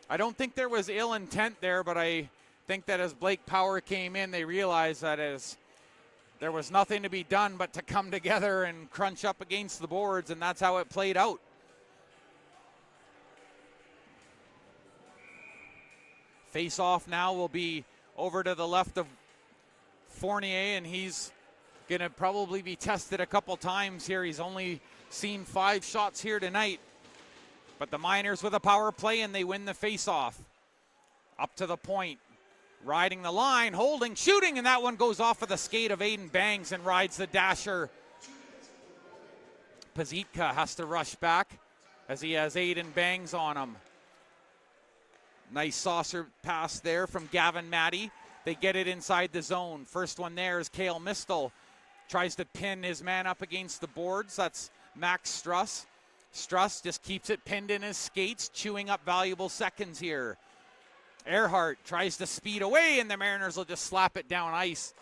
I don't think there was ill intent there, but I think that as Blake Power came in, they realized that there was nothing to be done but to come together and crunch up against the boards, and that's how it played out. Face-off now will be over to the left of Fournier, and he's going to probably be tested a couple times here. He's only seen 5 shots here tonight. But the Miners with a power play, and they win the face-off. Up to the point, riding the line, holding, shooting, and that one goes off of the skate of Aiden Bangs and rides the dasher. Pazitka has to rush back as he has Aiden Bangs on him. Nice saucer pass there from Gavin Matty. They get it inside the zone. First one there is Cale Mistel. Tries to pin his man up against the boards. That's Max Struss. Struss just keeps it pinned in his skates, chewing up valuable seconds here. Earhart tries to speed away, and the Mariners will just slap it down ice.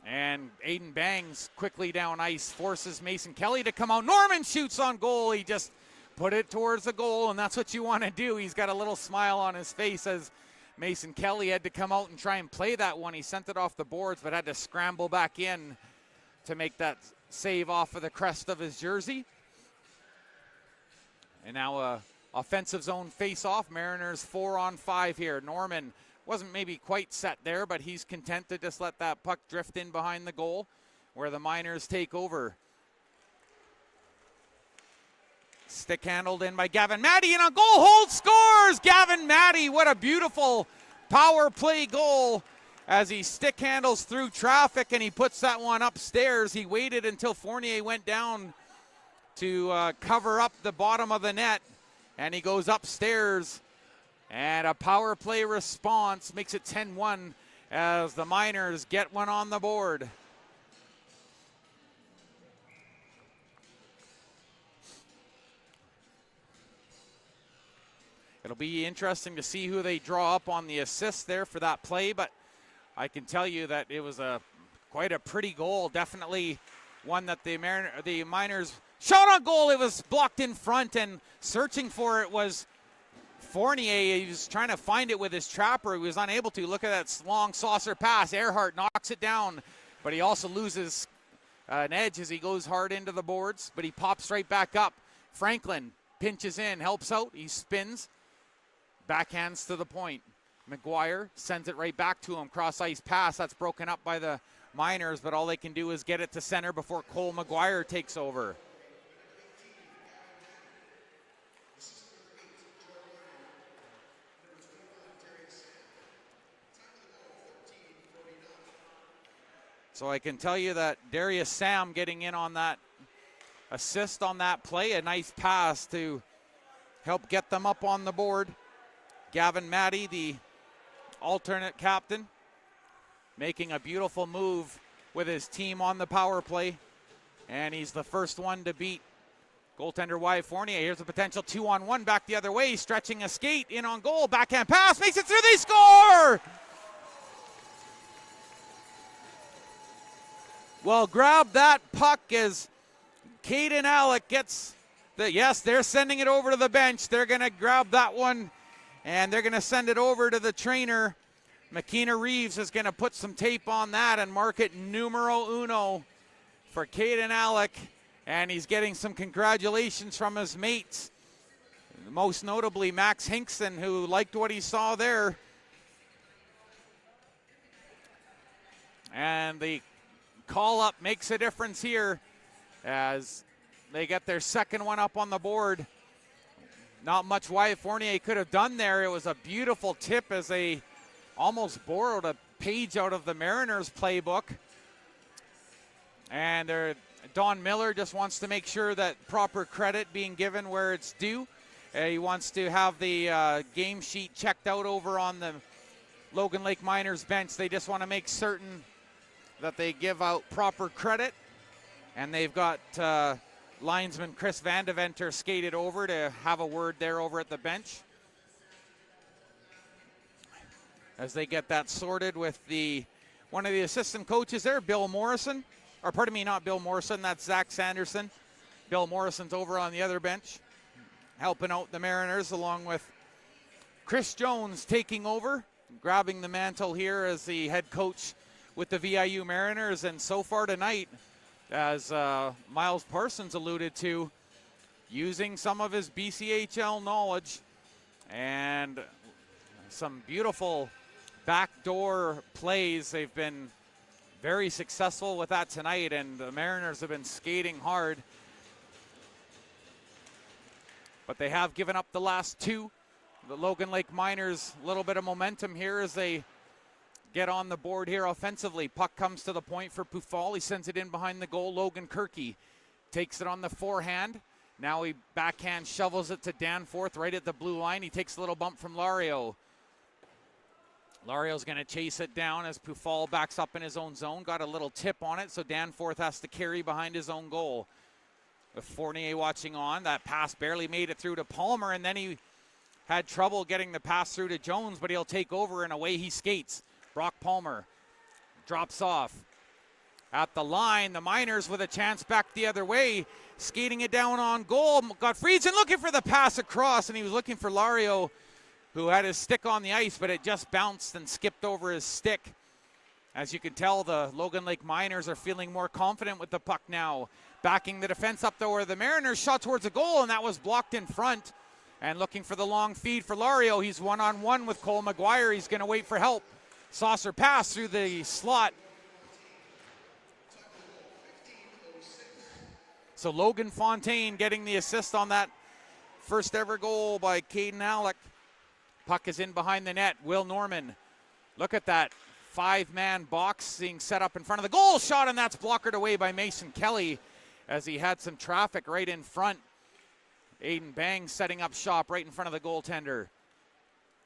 And Aiden Bangs quickly down ice, forces Mason Kelly to come out. Norman shoots on goal. He just put it towards the goal, and that's what you want to do. He's got a little smile on his face as Mason Kelly had to come out and try and play that one. He sent it off the boards, but had to scramble back in to make that save off of the crest of his jersey. And now a offensive zone face-off. Mariners 4-on-5 here. Norman wasn't maybe quite set there, but he's content to just let that puck drift in behind the goal where the Miners take over. Stick handled in by Gavin Matty, and on goal hold scores! Gavin Matty, what a beautiful power play goal as he stick handles through traffic and he puts that one upstairs. He waited until Fournier went down to cover up the bottom of the net, and he goes upstairs, and a power play response makes it 10-1 as the Miners get one on the board. It'll be interesting to see who they draw up on the assist there for that play, but I can tell you that it was quite a pretty goal. Definitely one that the Miners shot on goal. It was blocked in front, and searching for it was Fournier. He was trying to find it with his trapper. He was unable to. Look at that long saucer pass. Earhart knocks it down, but he also loses an edge as he goes hard into the boards, but he pops right back up. Franklin pinches in, helps out. He spins. Backhands to the point. McGuire sends it right back to him. Cross ice pass. That's broken up by the Miners, but all they can do is get it to center before Cole McGuire takes over. So I can tell you that Darius Sam getting in on that assist on that play. A nice pass to help get them up on the board. Gavin Matty, the alternate captain, making a beautiful move with his team on the power play. And he's the first one to beat goaltender Wyatt Fournier. Here's a potential 2-on-1 back the other way, stretching a skate in on goal. Backhand pass, makes it through, they score! Well, grab that puck as Caden Alec gets yes, they're sending it over to the bench. They're going to grab that one, and they're going to send it over to the trainer. McKenna Reeves is going to put some tape on that and mark it numero uno for Caden Alec, and he's getting some congratulations from his mates, most notably Max Hinkson, who liked what he saw there. And the call-up makes a difference here as they get their second one up on the board. Not much Wyatt Fournier could have done there. It was a beautiful tip as they almost borrowed a page out of the Mariners playbook. And Don Miller just wants to make sure that proper credit being given where it's due. He wants to have the game sheet checked out over on the Logan Lake Miners bench. They just want to make certain that they give out proper credit. And they've got linesman Chris Vandeventer skated over to have a word there over at the bench as they get that sorted with one of the assistant coaches there, Bill Morrison. Or pardon me, not Bill Morrison, that's Zach Sanderson. Bill Morrison's over on the other bench, helping out the Mariners, along with Chris Jones taking over, grabbing the mantle here as the head coach with the VIU Mariners. And so far tonight, as Miles Parsons alluded to, using some of his BCIHL knowledge and some beautiful backdoor plays. They've been very successful with that tonight, and the Mariners have been skating hard. But they have given up the last two. The Logan Lake Miners, a little bit of momentum here as they get on the board here offensively. Puck comes to the point for Pufal. He sends it in behind the goal. Logan Kirky takes it on the forehand. Now he backhand shovels it to Danforth right at the blue line. He takes a little bump from Lario. Lario's going to chase it down as Pufal backs up in his own zone. Got a little tip on it, so Danforth has to carry behind his own goal. With Fournier watching on, that pass barely made it through to Palmer, and then he had trouble getting the pass through to Jones, but he'll take over, and away he skates. Brock Palmer drops off at the line. The Miners with a chance back the other way, skating it down on goal. Got Friedson looking for the pass across, and he was looking for Lario, who had his stick on the ice, but it just bounced and skipped over his stick. As you can tell, the Logan Lake Miners are feeling more confident with the puck now. Backing the defense up there where the Mariners shot towards a goal, and that was blocked in front. And looking for the long feed for Lario. He's one-on-one with Cole McGuire. He's going to wait for help. Saucer pass through the slot. So Logan Fontaine getting the assist on that first ever goal by Caden Alec. Puck is in behind the net. Will Norman. Look at that. 5-man box being set up in front of the goal. Shot, and that's blockered away by Mason Kelly as he had some traffic right in front. Aiden Bang setting up shop right in front of the goaltender.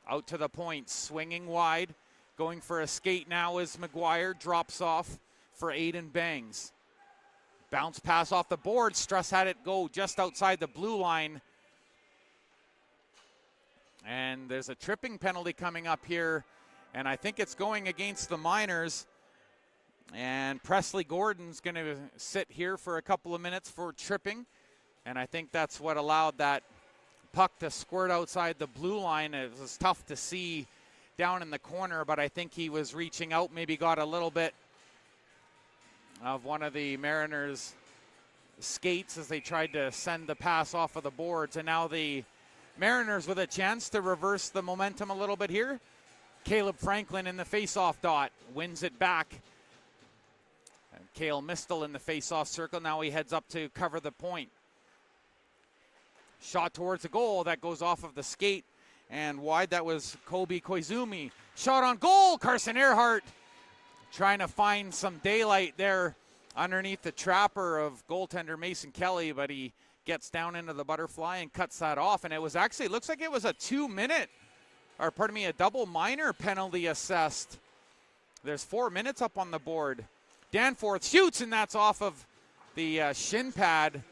Out to the point, swinging wide. Going for a skate now is McGuire. Drops off for Aiden Bangs. Bounce pass off the board. Struss had it go just outside the blue line. And there's a tripping penalty coming up here. And I think it's going against the Miners. And Presley Gordon's going to sit here for a couple of minutes for tripping. And I think that's what allowed that puck to squirt outside the blue line. It was tough to see down in the corner, but I think he was reaching out, maybe got a little bit of one of the Mariners' skates as they tried to send the pass off of the boards. And now the Mariners with a chance to reverse the momentum a little bit here. Caleb Franklin in the face-off dot, wins it back. And Cale Mistel in the face-off circle. Now he heads up to cover the point. Shot towards the goal. That goes off of the skate and wide. That was Kobe Koizumi. Shot on goal. Carson Earhart trying to find some daylight there underneath the trapper of goaltender Mason Kelly, but he gets down into the butterfly and cuts that off. And it was actually, looks like it was a a double minor penalty assessed. There's 4 minutes up on the board. Danforth shoots, and that's off of the shin pad.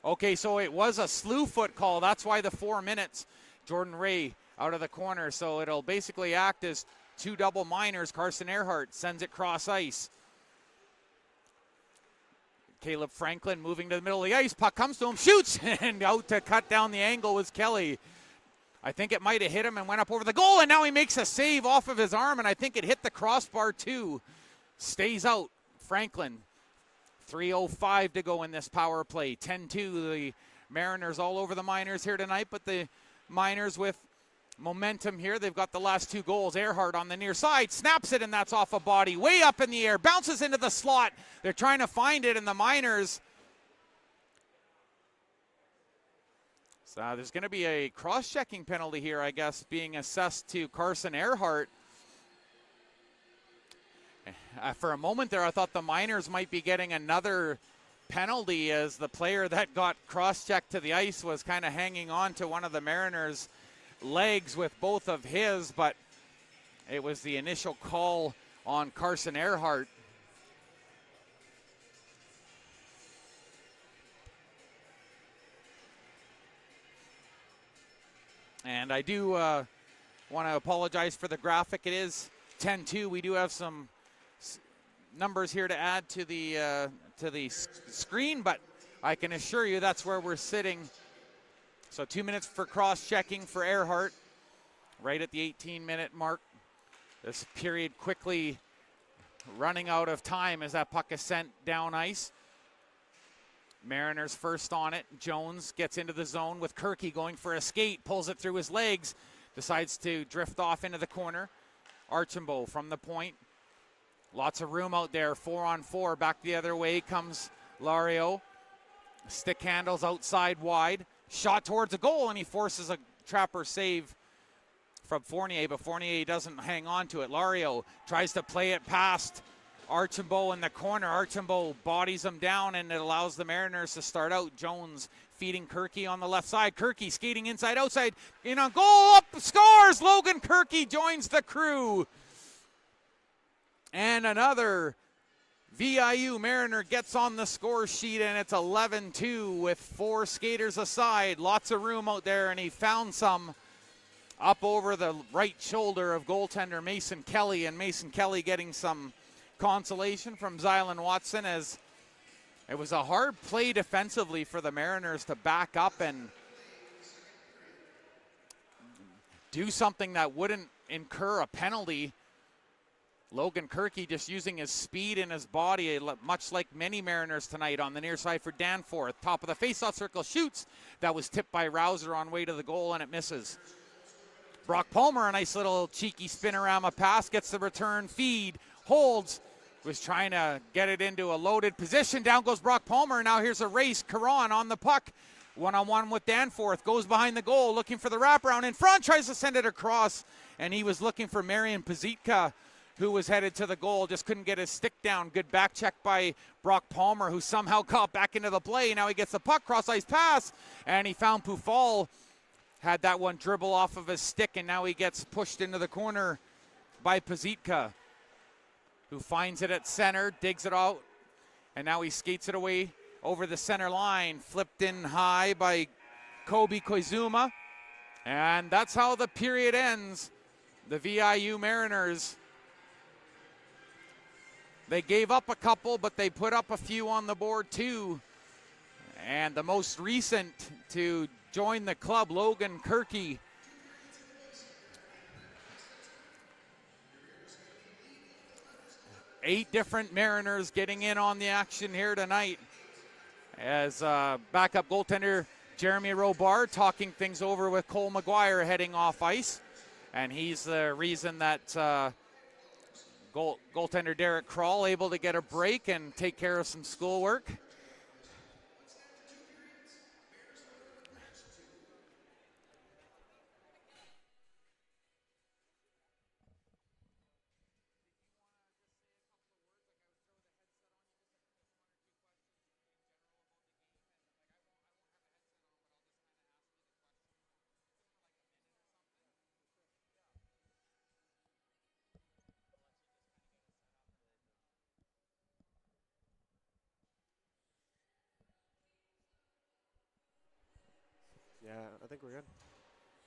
Okay, so it was a slew foot call. That's why the 4 minutes. Jordan Ray out of the corner. So it'll basically act as 2 double minors. Carson Earhart sends it cross ice. Caleb Franklin moving to the middle of the ice. Puck comes to him, shoots, and out to cut down the angle was Kelly. I think it might have hit him and went up over the goal, and now he makes a save off of his arm, and I think it hit the crossbar too. Stays out, Franklin. 3:05 to go in this power play. 10-2, the Mariners all over the Miners here tonight, but the Miners with momentum here. They've got the last 2 goals. Earhart on the near side, snaps it, and that's off a body. Way up in the air, bounces into the slot. They're trying to find it, and the Miners. So there's going to be a cross-checking penalty here, I guess, being assessed to Carson Earhart. For a moment there, I thought the Miners might be getting another penalty as the player that got cross-checked to the ice was kind of hanging on to one of the Mariners' legs with both of his, but it was the initial call on Carson Earhart. And I do want to apologize for the graphic. It is 10-2. We do have some numbers here to add to the screen, but I can assure you that's where we're sitting. So 2 minutes for cross-checking for Earhart, right at the 18-minute mark. This period quickly running out of time as that puck is sent down ice. Mariners first on it. Jones gets into the zone with Kirky going for a skate, pulls it through his legs, decides to drift off into the corner. Archambault from the point. Lots of room out there, 4-on-4. Back the other way comes Lario. Stick handles outside wide. Shot towards a goal, and he forces a trapper save from Fournier, but Fournier doesn't hang on to it. Lario tries to play it past Archambault in the corner. Archambault bodies him down, and it allows the Mariners to start out. Jones feeding Kirky on the left side. Kirky skating inside, outside, in on goal, up, scores! Logan Kirky joins the crew. And another VIU Mariner gets on the score sheet, and it's 11-2 with 4 skaters aside. Lots of room out there, and he found some up over the right shoulder of goaltender Mason Kelly, and Mason Kelly getting some consolation from Zylan Watson as it was a hard play defensively for the Mariners to back up and do something that wouldn't incur a penalty. Logan Kirky just using his speed and his body, much like many Mariners tonight, on the near side for Danforth. Top of the faceoff circle, shoots. That was tipped by Rouser on way to the goal, and it misses. Brock Palmer, a nice little cheeky spinorama pass, gets the return feed, holds, was trying to get it into a loaded position. Down goes Brock Palmer. Now here's a race. Caron on the puck. One-on-one with Danforth. Goes behind the goal, looking for the wraparound in front. Tries to send it across, and he was looking for Marian Pazitka, who was headed to the goal. Just couldn't get his stick down. Good back check by Brock Palmer, who somehow got back into the play. Now he gets the puck, cross-ice pass, and he found Pufal. Had that one dribble off of his stick, and now he gets pushed into the corner by Pazitka, who finds it at center, digs it out, and now he skates it away over the center line. Flipped in high by Kobe Koizuma, and that's how the period ends. The VIU Mariners, they gave up a couple, but they put up a few on the board too. And the most recent to join the club, Logan Kirky. Eight different Mariners getting in on the action here tonight, as backup goaltender Jeremy Robart talking things over with Cole McGuire heading off ice. And he's the reason that goaltender Derek Kroll able to get a break and take care of some schoolwork. Yeah, I think we're good.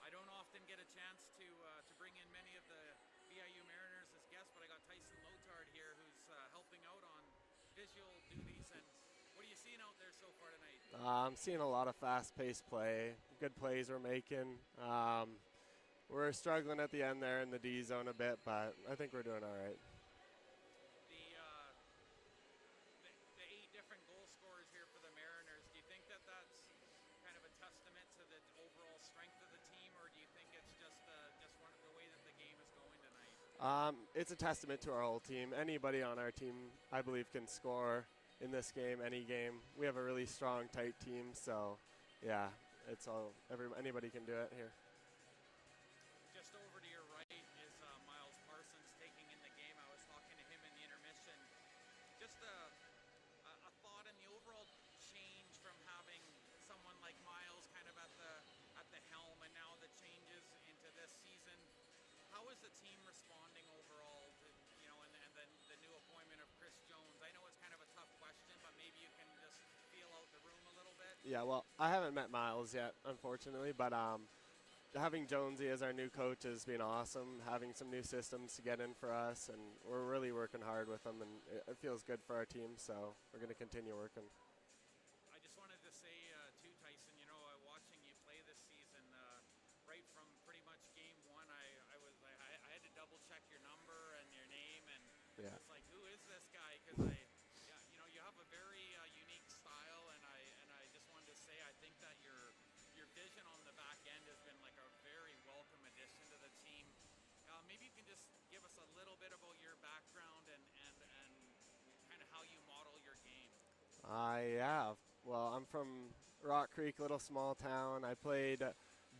I don't often get a chance to bring in many of the VIU Mariners as guests, but I got Tyson Lotard here, who's helping out on visual duties. And what are you seeing out there so far tonight? I'm seeing a lot of fast-paced play, good plays we're making. We're struggling at the end there in the D zone a bit, but I think we're doing all right. The 8 different goal scorers here for the Mariners, do you think that that's kind of a testament to the overall strength of the team, or do you think it's just one of the way that the game is going tonight? It's a testament to our whole team. Anybody on our team, I believe, can score in this game, any game. We have a really strong, tight team, so yeah, it's all anybody can do it here. Just over to your right is Miles Parsons taking in the game. I was talking to him in the intermission. Just a thought in the overall change from having someone like Miles kind of at the helm, and now the changes into this season. How is the team responding overall to, and then the new appointment of Chris Jones? I know it's kind of a tough question, but maybe you can just feel out the room a little bit. Yeah, well, I haven't met Miles yet, unfortunately, but having Jonesy as our new coach has been awesome, having some new systems to get in for us, and we're really working hard with them, and it feels good for our team, so we're going to continue working. I just wanted to say, too, Tyson, watching you play this season, right from pretty much game one, I had to double check your number and your name, and Yeah. it's like, who is this guy? Because you have a very unique style, and I just wanted to say, I think that your vision on the back end has been like a very welcome addition to the team. Maybe you can just give us a little bit about your background and kind of how you model your game. Yeah. Well, I'm from Rock Creek, little small town. I played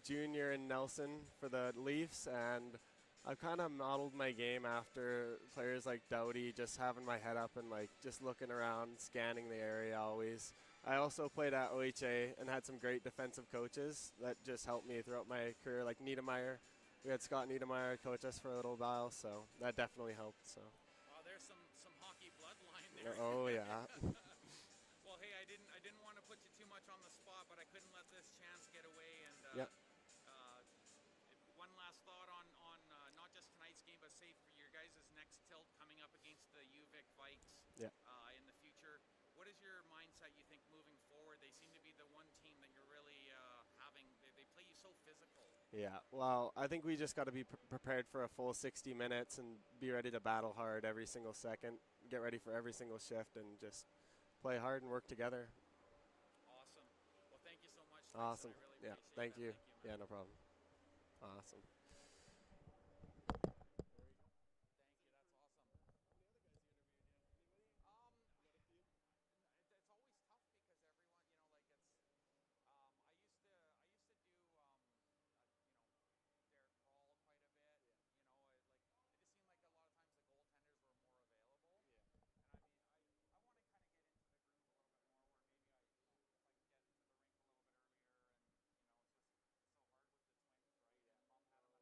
junior in Nelson for the Leafs, and I've kind of modeled my game after players like Doughty, just having my head up and just looking around, scanning the area always. I also played at OHA and had some great defensive coaches that just helped me throughout my career, like Niedermeyer. We had Scott Niedermeyer coach us for a little while, so that definitely helped. So. There's some hockey bloodline there. Oh yeah. Well, hey, I didn't want to put you too much on the spot, but I couldn't let this chance get away. And Yep. One last thought on not just tonight's game, but say for your guys' next tilt coming up against the UVic Vikes in the future. What is your mindset, you think, moving forward? They seem to be the one team that you're really having. They play you so physical. Yeah, well, I think we just got to be prepared for a full 60 minutes and be ready to battle hard every single second, get ready for every single shift, and just play hard and work together. Awesome. Well, thank you so much, Tyson. Awesome. I really Yeah, appreciate thank that. you. Thank you, man. Yeah, no problem. Awesome. Thank you. That's awesome. How many other guys you interviewed? Anybody? You got a few? It's always tough because everyone, it's. I used to do, Derek Crawl quite a bit. Yeah. It just seemed like a lot of times the goaltenders were more available. Yeah. And I want to kind of get into the groove a little bit more, where maybe if I can get into the rink a little bit earlier, and it's just so hard with the Twins, right? Yeah. And Mom had them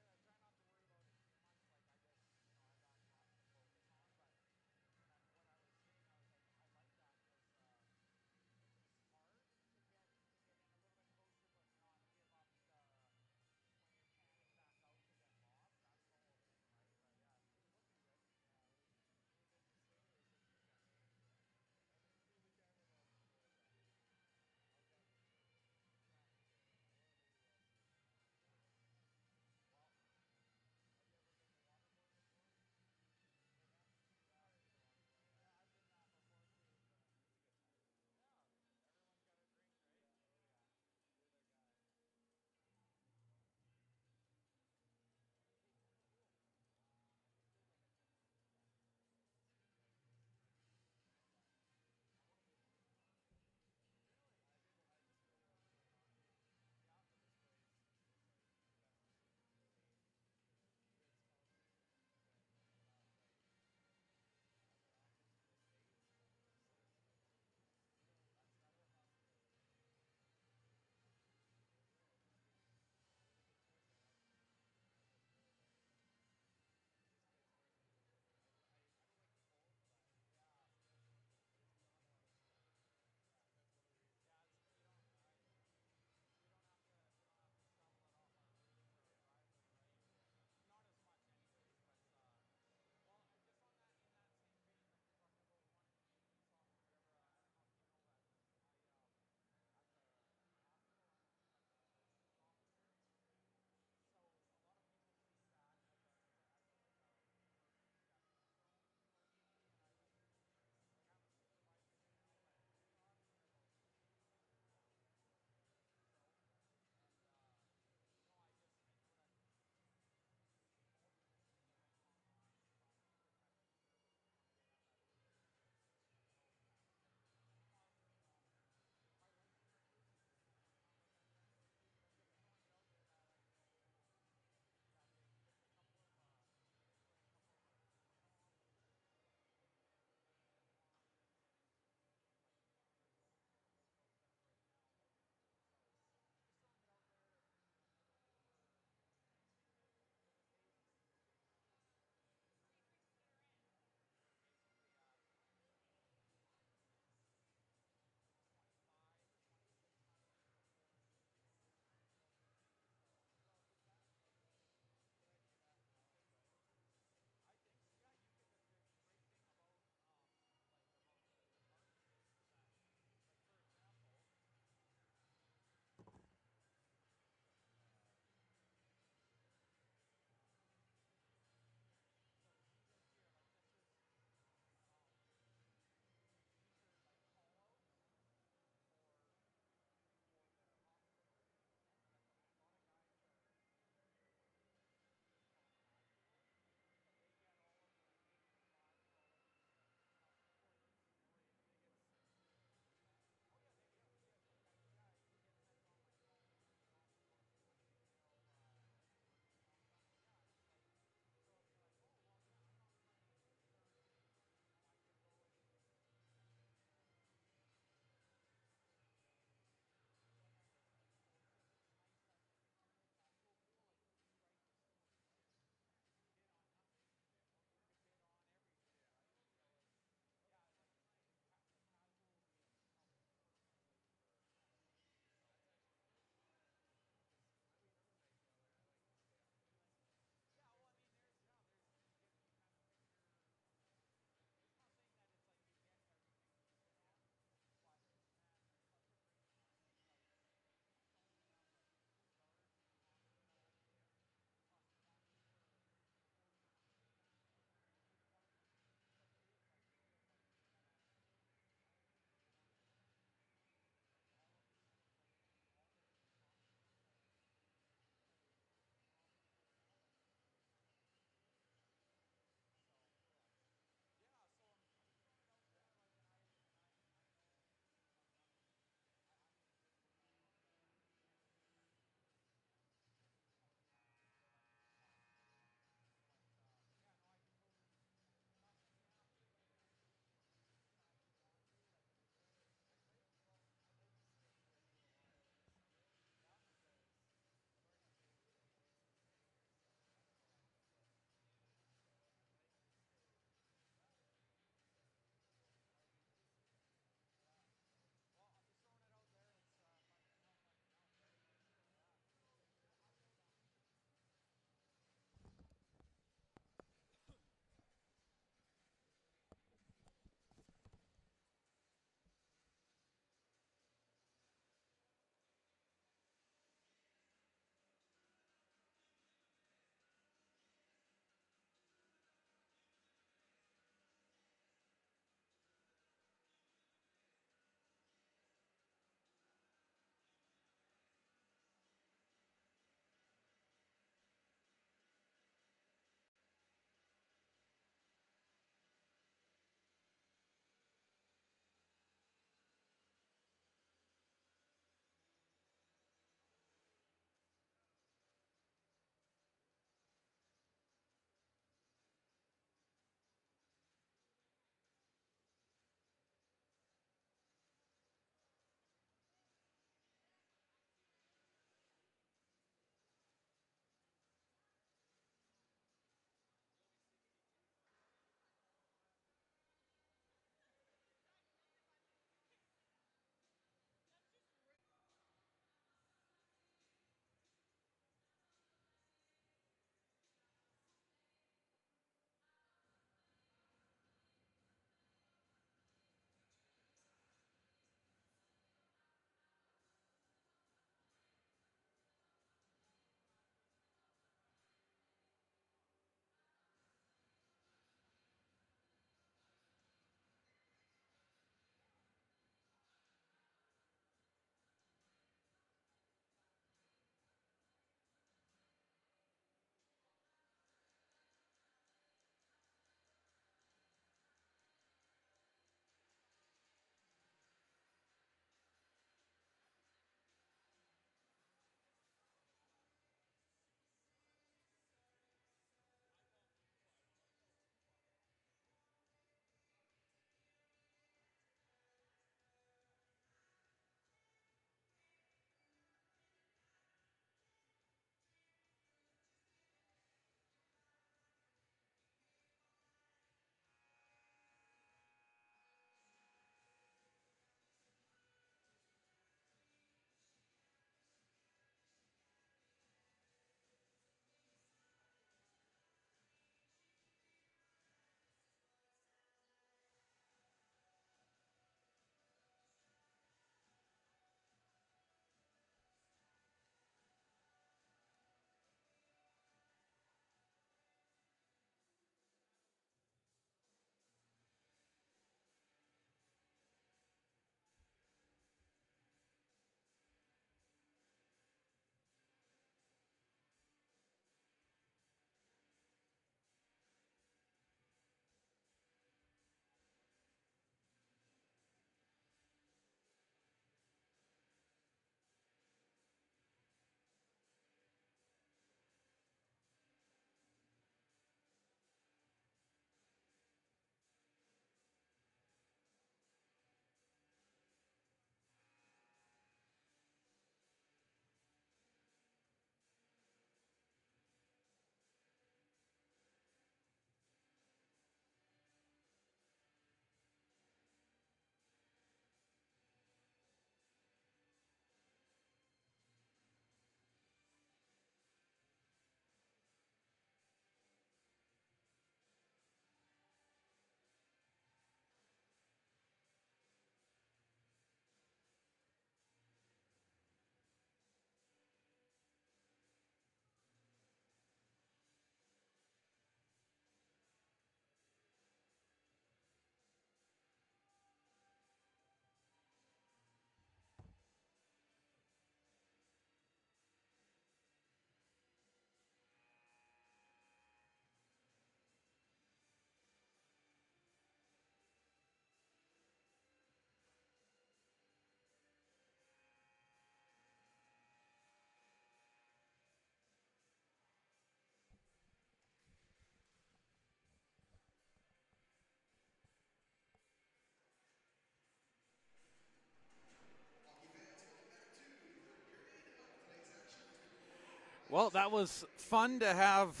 Well, that was fun to have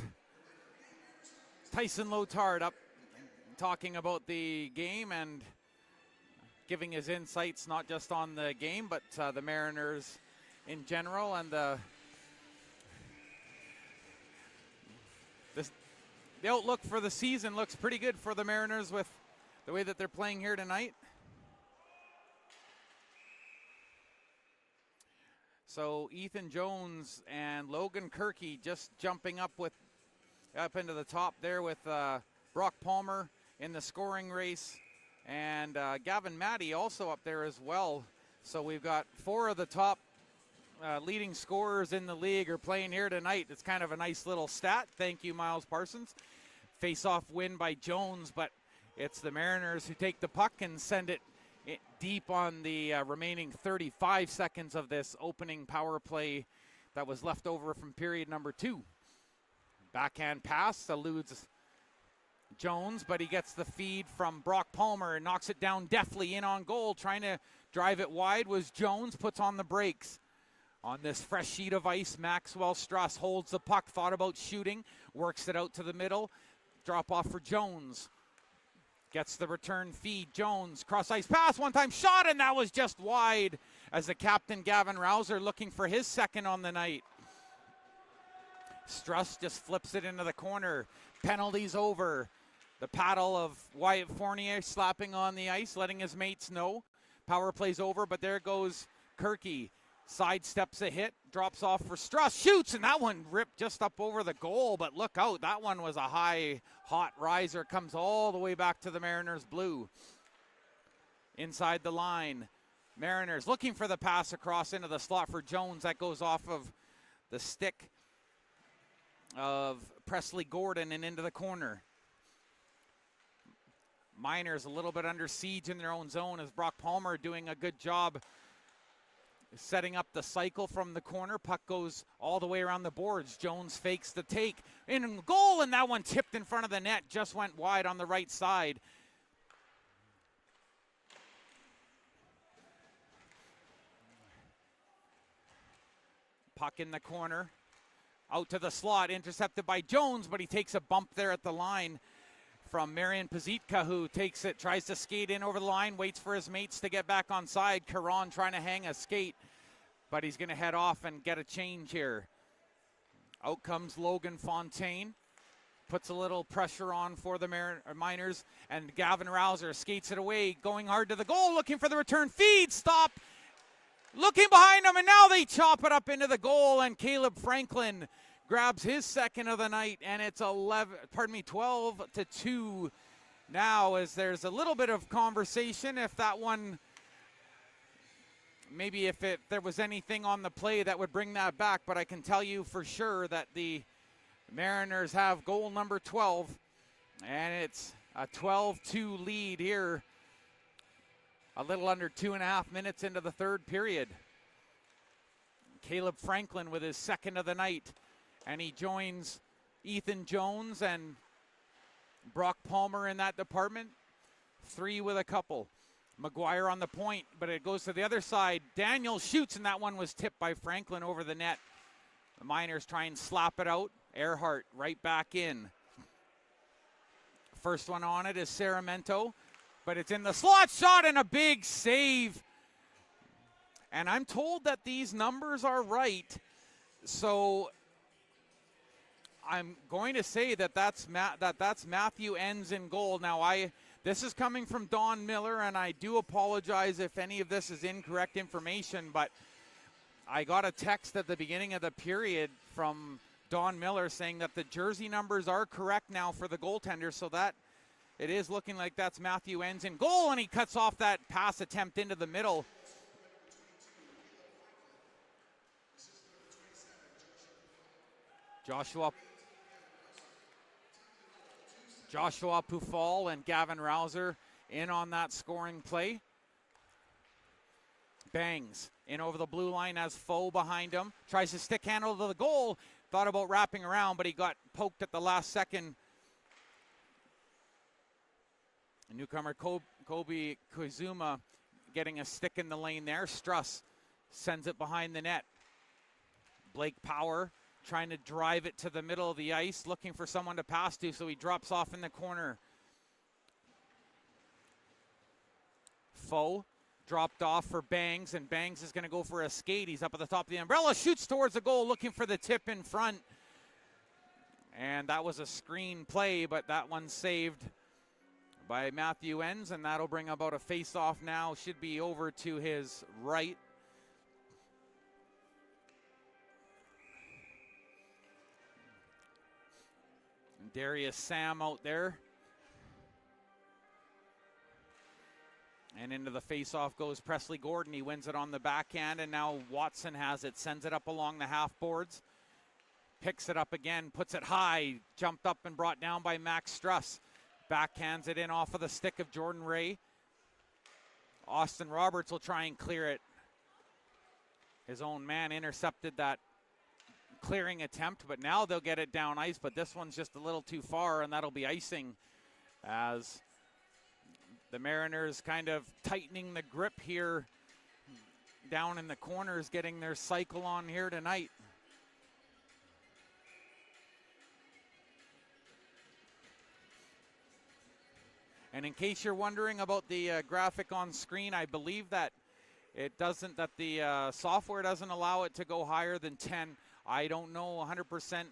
Tyson Lotard up talking about the game and giving his insights not just on the game, but the Mariners in general. And the outlook for the season looks pretty good for the Mariners with the way that they're playing here tonight. So Ethan Jones and Logan Kirky just jumping up into the top there with Brock Palmer in the scoring race, and Gavin Matty also up there as well. So we've got 4 of the top leading scorers in the league are playing here tonight. It's kind of a nice little stat. Thank you, Miles Parsons. Face-off win by Jones, but it's the Mariners who take the puck and send it deep on the remaining 35 seconds of this opening power play that was left over from period number 2. Backhand pass eludes Jones, but he gets the feed from Brock Palmer and knocks it down deftly in on goal. Trying to drive it wide was Jones, puts on the brakes. On this fresh sheet of ice, Maxwell Struss holds the puck, thought about shooting, works it out to the middle. Drop off for Jones. Gets the return feed. Jones, cross ice pass, one-time shot, and that was just wide as the captain, Gavin Rouser, looking for his second on the night. Struss just flips it into the corner. Penalties over. The paddle of Wyatt Fournier slapping on the ice, letting his mates know. Power play's over, but there goes Kirky. Sidesteps a hit, drops off for Struss, shoots, and that one ripped just up over the goal, but look out, that one was a high, hot riser, comes all the way back to the Mariners blue. Inside the line, Mariners looking for the pass across into the slot for Jones. That goes off of the stick of Presley Gordon and into the corner. Miners a little bit under siege in their own zone as Brock Palmer doing a good job setting up the cycle from the corner. Puck goes all the way around the boards. Jones fakes the take. In goal, and that one tipped in front of the net. Just went wide on the right side. Puck in the corner. Out to the slot. Intercepted by Jones, but he takes a bump there at the line from Marian Pazitka, who takes it, tries to skate in over the line, waits for his mates to get back on side. Caron trying to hang a skate, but he's going to head off and get a change here. Out comes Logan Fontaine, puts a little pressure on for the Miners, and Gavin Rouser skates it away, going hard to the goal, looking for the return feed, stop, looking behind him, and now they chop it up into the goal, and Caleb Franklin grabs his second of the night, and it's 12-2 now, as there's a little bit of conversation if that one, maybe if there was anything on the play that would bring that back, but I can tell you for sure that the Mariners have goal number 12, and it's a 12-2 lead here, a little under 2.5 minutes into the third period. Caleb Franklin with his second of the night, and he joins Ethan Jones and Brock Palmer in that department. 3 with a couple. McGuire on the point, but it goes to the other side. Daniel shoots, and that one was tipped by Franklin over the net. The Miners try and slap it out. Earhart right back in. First one on it is Saramento, but it's in the slot, shot, and a big save. And I'm told that these numbers are right, so I'm going to say that that's Matthew Enns in goal. Now, this is coming from Don Miller, and I do apologize if any of this is incorrect information, but I got a text at the beginning of the period from Don Miller saying that the jersey numbers are correct now for the goaltender, so that it is looking like that's Matthew Enns in goal, and he cuts off that pass attempt into the middle. Joshua Pufal and Gavin Rouser in on that scoring play. Bangs in over the blue line as Foe behind him. Tries to stick handle to the goal. Thought about wrapping around, but he got poked at the last second. Newcomer Kobe Koizuma getting a stick in the lane there. Struss sends it behind the net. Blake Power trying to drive it to the middle of the ice, looking for someone to pass to, so he drops off in the corner. Foe dropped off for Bangs, and Bangs is going to go for a skate. He's up at the top of the umbrella, shoots towards the goal, looking for the tip in front. And that was a screen play, but that one's saved by Matthew Enns, and that'll bring about a face-off now. Should be over to his right. Darius Sam out there. And into the face-off goes Presley Gordon. He wins it on the backhand, and now Watson has it. Sends it up along the half boards. Picks it up again, puts it high. Jumped up and brought down by Max Struss. Backhands it in off of the stick of Jordan Ray. Austin Roberts will try and clear it. His own man intercepted that clearing attempt, but now they'll get it down ice, but this one's just a little too far, and that'll be icing as the Mariners kind of tightening the grip here down in the corners, getting their cycle on here tonight. And in case you're wondering about the graphic on screen, I believe that it doesn't, that the software doesn't allow it to go higher than 10. I don't know 100%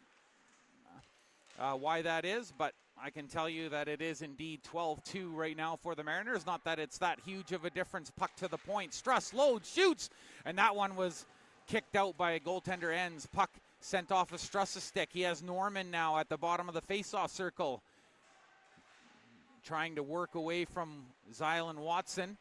why that is, but I can tell you that it is indeed 12-2 right now for the Mariners. Not that it's that huge of a difference. Puck to the point. Struss loads, shoots, and that one was kicked out by a goaltender Enns. Puck sent off of Struss's stick. He has Norman now at the bottom of the faceoff circle, trying to work away from Zylan Watson,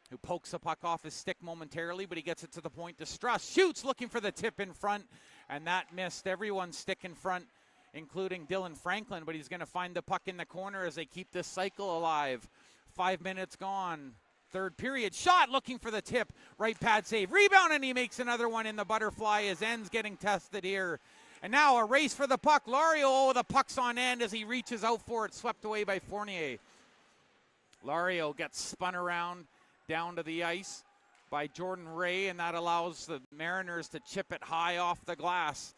who pokes the puck off his stick momentarily, but he gets it to the point to Struss. Shoots, looking for the tip in front, and that missed everyone's stick in front, including Dylan Franklin, but he's going to find the puck in the corner as they keep this cycle alive. 5 minutes gone. Third period. Shot, looking for the tip. Right pad save. Rebound, and he makes another one in the butterfly as Enns getting tested here. And now a race for the puck. Lario, the puck's on end as he reaches out for it. Swept away by Fournier. Lario gets spun around down to the ice by Jordan Ray, and that allows the Mariners to chip it high off the glass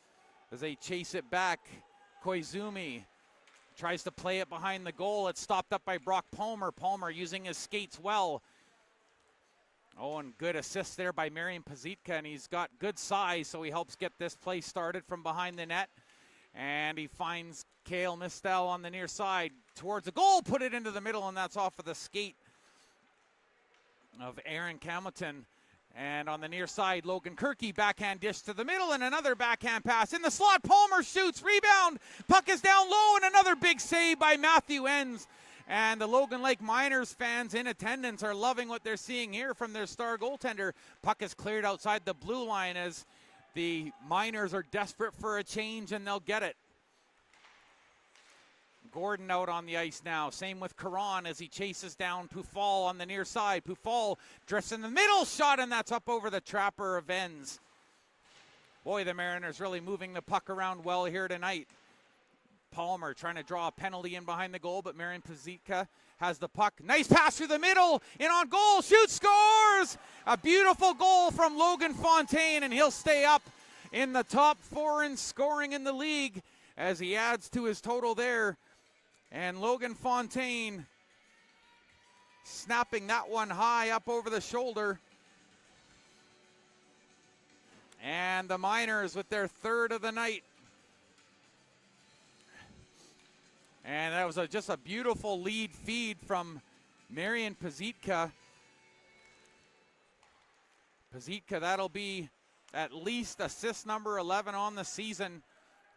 as they chase it back. Koizumi tries to play it behind the goal. It's stopped up by Brock Palmer. Palmer using his skates well. Oh, and good assist there by Marian Pazitka, and he's got good size, so he helps get this play started from behind the net. And he finds Cale Mistel on the near side towards the goal, put it into the middle, and that's off of the skate of Aaron Hamilton. And on the near side, Logan Kirky, backhand dish to the middle, and another backhand pass in the slot. Palmer shoots, rebound, puck is down low, and another big save by Matthew Enns. And the Logan Lake Miners fans in attendance are loving what they're seeing here from their star goaltender. Puck is cleared outside the blue line as the Miners are desperate for a change, and they'll get it. Gordon out on the ice now. Same with Caron as he chases down Pufal on the near side. Pufal drifts in the middle, shot, and that's up over the trapper of Enns. Boy, the Mariners really moving the puck around well here tonight. Palmer trying to draw a penalty in behind the goal, but Marian Pazitka has the puck. Nice pass through the middle, in on goal, shoots, scores! A beautiful goal from Logan Fontaine, and he'll stay up in the top 4 in scoring in the league as he adds to his total there. And Logan Fontaine snapping that one high up over the shoulder. And the Miners with their third of the night. And that was just a beautiful lead feed from Marian Pazitka. Pazitka, that'll be at least assist number 11 on the season.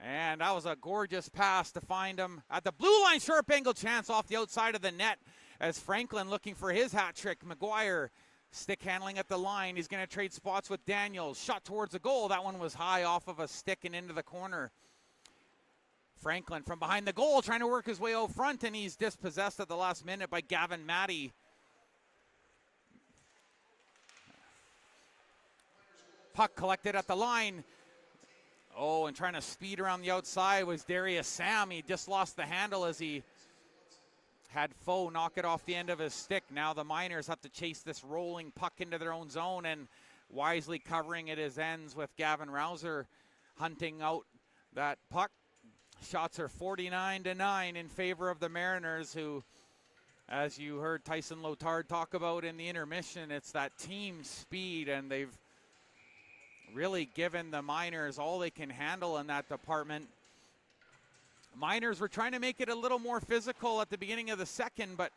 And that was a gorgeous pass to find him at the blue line. Sharp angle chance off the outside of the net as Franklin looking for his hat trick. McGuire stick handling at the line. He's going to trade spots with Daniels. Shot towards the goal. That one was high off of a stick and into the corner. Franklin from behind the goal trying to work his way out front, and he's dispossessed at the last minute by Gavin Matty. Puck collected at the line. Oh, and trying to speed around the outside was Darius Sam. He just lost the handle as he had Foe knock it off the end of his stick. Now the Miners have to chase this rolling puck into their own zone, and wisely covering it is Enns with Gavin Rouser hunting out that puck. Shots are 49-9 in favor of the Mariners, who, as you heard Tyson Lotard talk about in the intermission, it's that team speed, and they've really given the Miners all they can handle in that department. Miners were trying to make it a little more physical at the beginning of the second, but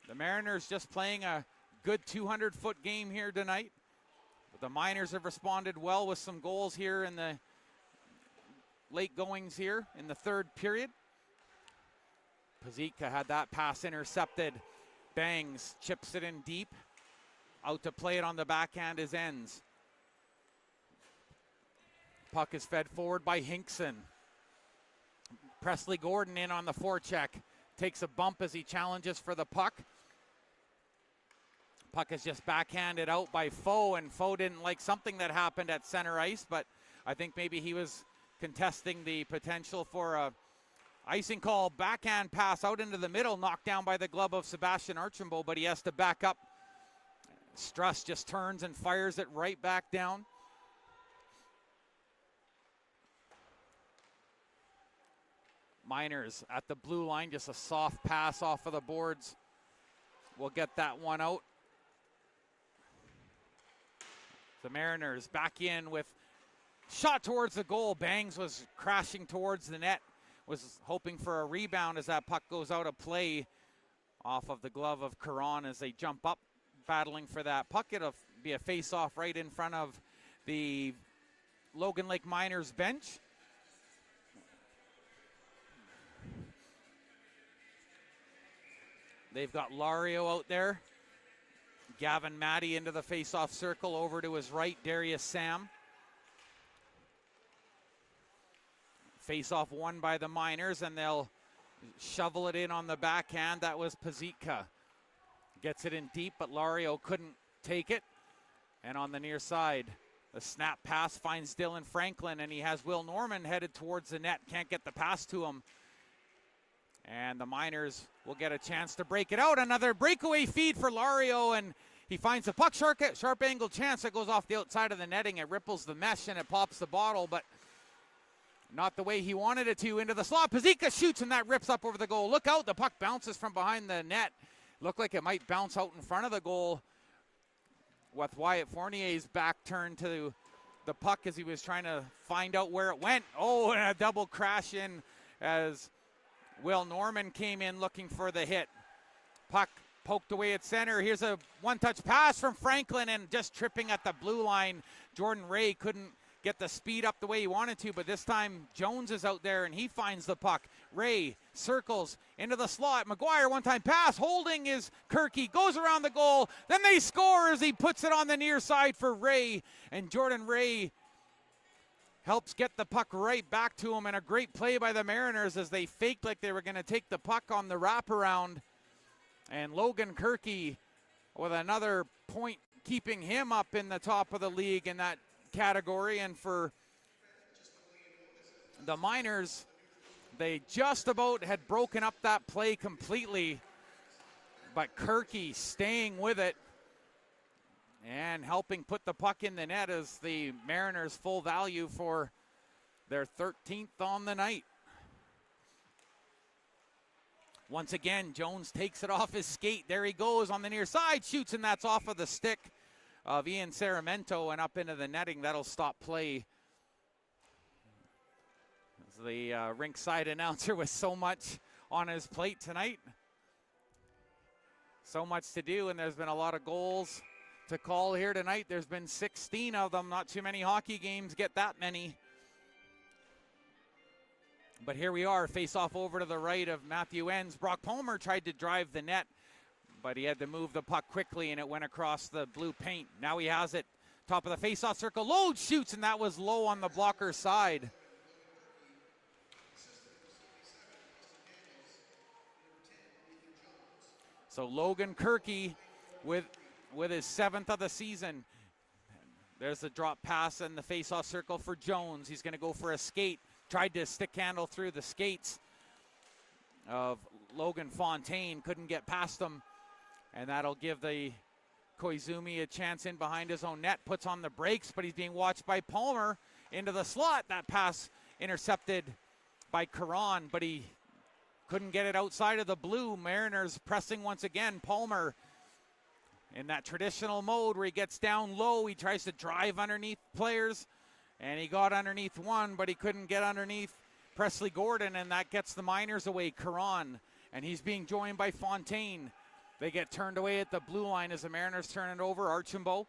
the Mariners just playing a good 200-foot game here tonight. But the Miners have responded well with some goals here in the late goings here in the third period. Pazika had that pass intercepted. Bangs chips it in deep. Out to play it on the backhand is Ends. Puck is fed forward by Hinkson. Presley Gordon in on the forecheck. Takes a bump as he challenges for the puck. Puck is just backhanded out by Foe, and Foe didn't like something that happened at center ice, but I think maybe he was contesting the potential for a icing call. Backhand pass out into the middle, knocked down by the glove of Sebastian Archambault, but he has to back up. Struss just turns and fires it right back down. Miners at the blue line, just a soft pass off of the boards. We'll get that one out. The Mariners back in with shot towards the goal. Bangs was crashing towards the net, was hoping for a rebound as that puck goes out of play off of the glove of Caron as they jump up, battling for that puck. It'll be a face-off right in front of the Logan Lake Miners bench. They've got Lario out there. Gavin Matty into the face-off circle. Over to his right, Darius Sam. Face-off won by the Miners, and they'll shovel it in on the backhand. That was Pazika. Gets it in deep, but Lario couldn't take it. And on the near side, the snap pass finds Dylan Franklin, and he has Will Norman headed towards the net. Can't get the pass to him. And the Miners will get a chance to break it out. Another breakaway feed for Lario, and he finds the puck. Sharp angle chance that goes off the outside of the netting. It ripples the mesh and it pops the bottle, but not the way he wanted it to. Into the slot. Pazika shoots, and that rips up over the goal. Look out, the puck bounces from behind the net. Looked like it might bounce out in front of the goal with Wyatt Fournier's back turned to the puck as he was trying to find out where it went. Oh, and a double crash in as Will Norman came in looking for the hit. Puck poked away at center. Here's a one-touch pass from Franklin, and just tripping at the blue line. Jordan Ray couldn't get the speed up the way he wanted to, but this time Jones is out there and he finds the puck. Ray circles into the slot. McGuire one-time pass. Holding is Kirky. Goes around the goal. Then they score as he puts it on the near side for Ray. And Jordan Ray helps get the puck right back to him, and a great play by the Mariners as they faked like they were going to take the puck on the wraparound. And Logan Kirky with another point, keeping him up in the top of the league in that category. And for the Miners, they just about had broken up that play completely, but Kirky staying with it and helping put the puck in the net as the Mariners full value for their 13th on the night. Once again, Jones takes it off his skate. There he goes on the near side, shoots, and that's off of the stick of Ian Saramento and up into the netting. That'll stop play. As the rinkside announcer with so much on his plate tonight. So much to do, and there's been a lot of goals to call here tonight. There's been 16 of them. Not too many hockey games get that many. But here we are, face off over to the right of Matthew Enns. Brock Palmer tried to drive the net, but he had to move the puck quickly, and it went across the blue paint. Now he has it, top of the face-off circle. Load shoots, and that was low on the blocker side. So Logan Kirky with his 7th of the season. There's the drop pass in the face-off circle for Jones. He's going to go for a skate. Tried to stick handle through the skates of Logan Fontaine. Couldn't get past them. And that'll give the Koizumi a chance in behind his own net. Puts on the brakes, but he's being watched by Palmer into the slot. That pass intercepted by Caron, but he couldn't get it outside of the blue. Mariners pressing once again. Palmer in that traditional mode where he gets down low. He tries to drive underneath players, and he got underneath one, but he couldn't get underneath Presley Gordon, and that gets the Miners away. Caron, and he's being joined by Fontaine. They get turned away at the blue line as the Mariners turn it over. Archambault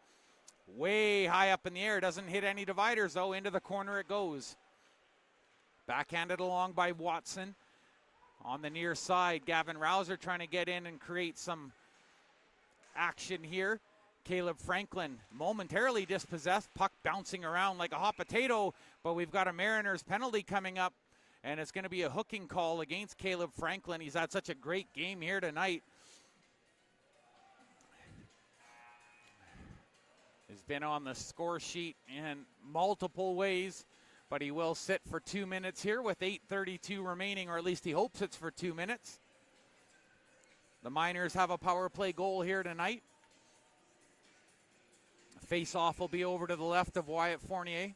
way high up in the air. Doesn't hit any dividers, though. Into the corner it goes. Backhanded along by Watson. On the near side, Gavin Rouser trying to get in and create some action here. Caleb Franklin momentarily dispossessed. Puck bouncing around like a hot potato, but we've got a Mariners penalty coming up, and it's going to be a hooking call against Caleb Franklin. He's had such a great game here tonight. He's been on the score sheet in multiple ways, but he will sit for 2 minutes here with 8:32 remaining, or at least he hopes it's for 2 minutes. The Miners have a power play goal here tonight. Face-off will be over to the left of Wyatt Fournier.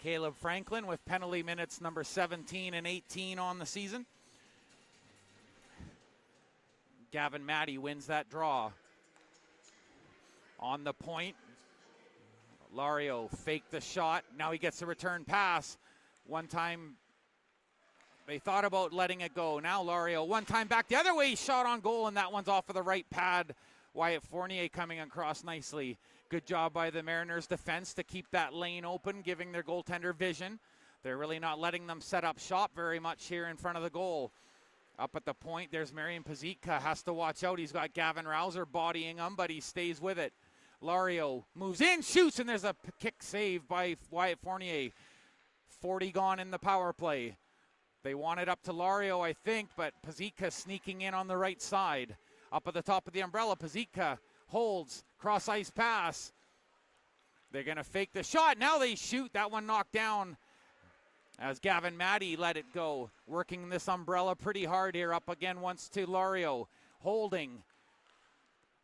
Caleb Franklin with penalty minutes number 17 and 18 on the season. Gavin Matty wins that draw. On the point, Lario faked the shot. Now he gets the return pass. One time they thought about letting it go. Now Lario, one time back the other way, shot on goal, and that one's off of the right pad. Wyatt Fournier coming across nicely. Good job by the Mariners defense to keep that lane open, giving their goaltender vision. They're really not letting them set up shop very much here in front of the goal. Up at the point, there's Marian Pazitka, has to watch out. He's got Gavin Rouser bodying him, but he stays with it. Lario moves in, shoots, and there's a kick save by Wyatt Fournier. 40 gone in the power play. They want it up to Lario, I think, but Pazitka sneaking in on the right side. Up at the top of the umbrella, Pazitka holds, cross ice pass. They're going to fake the shot. Now they shoot. That one knocked down as Gavin Matty let it go. Working this umbrella pretty hard here. Up again once to Lario. Holding.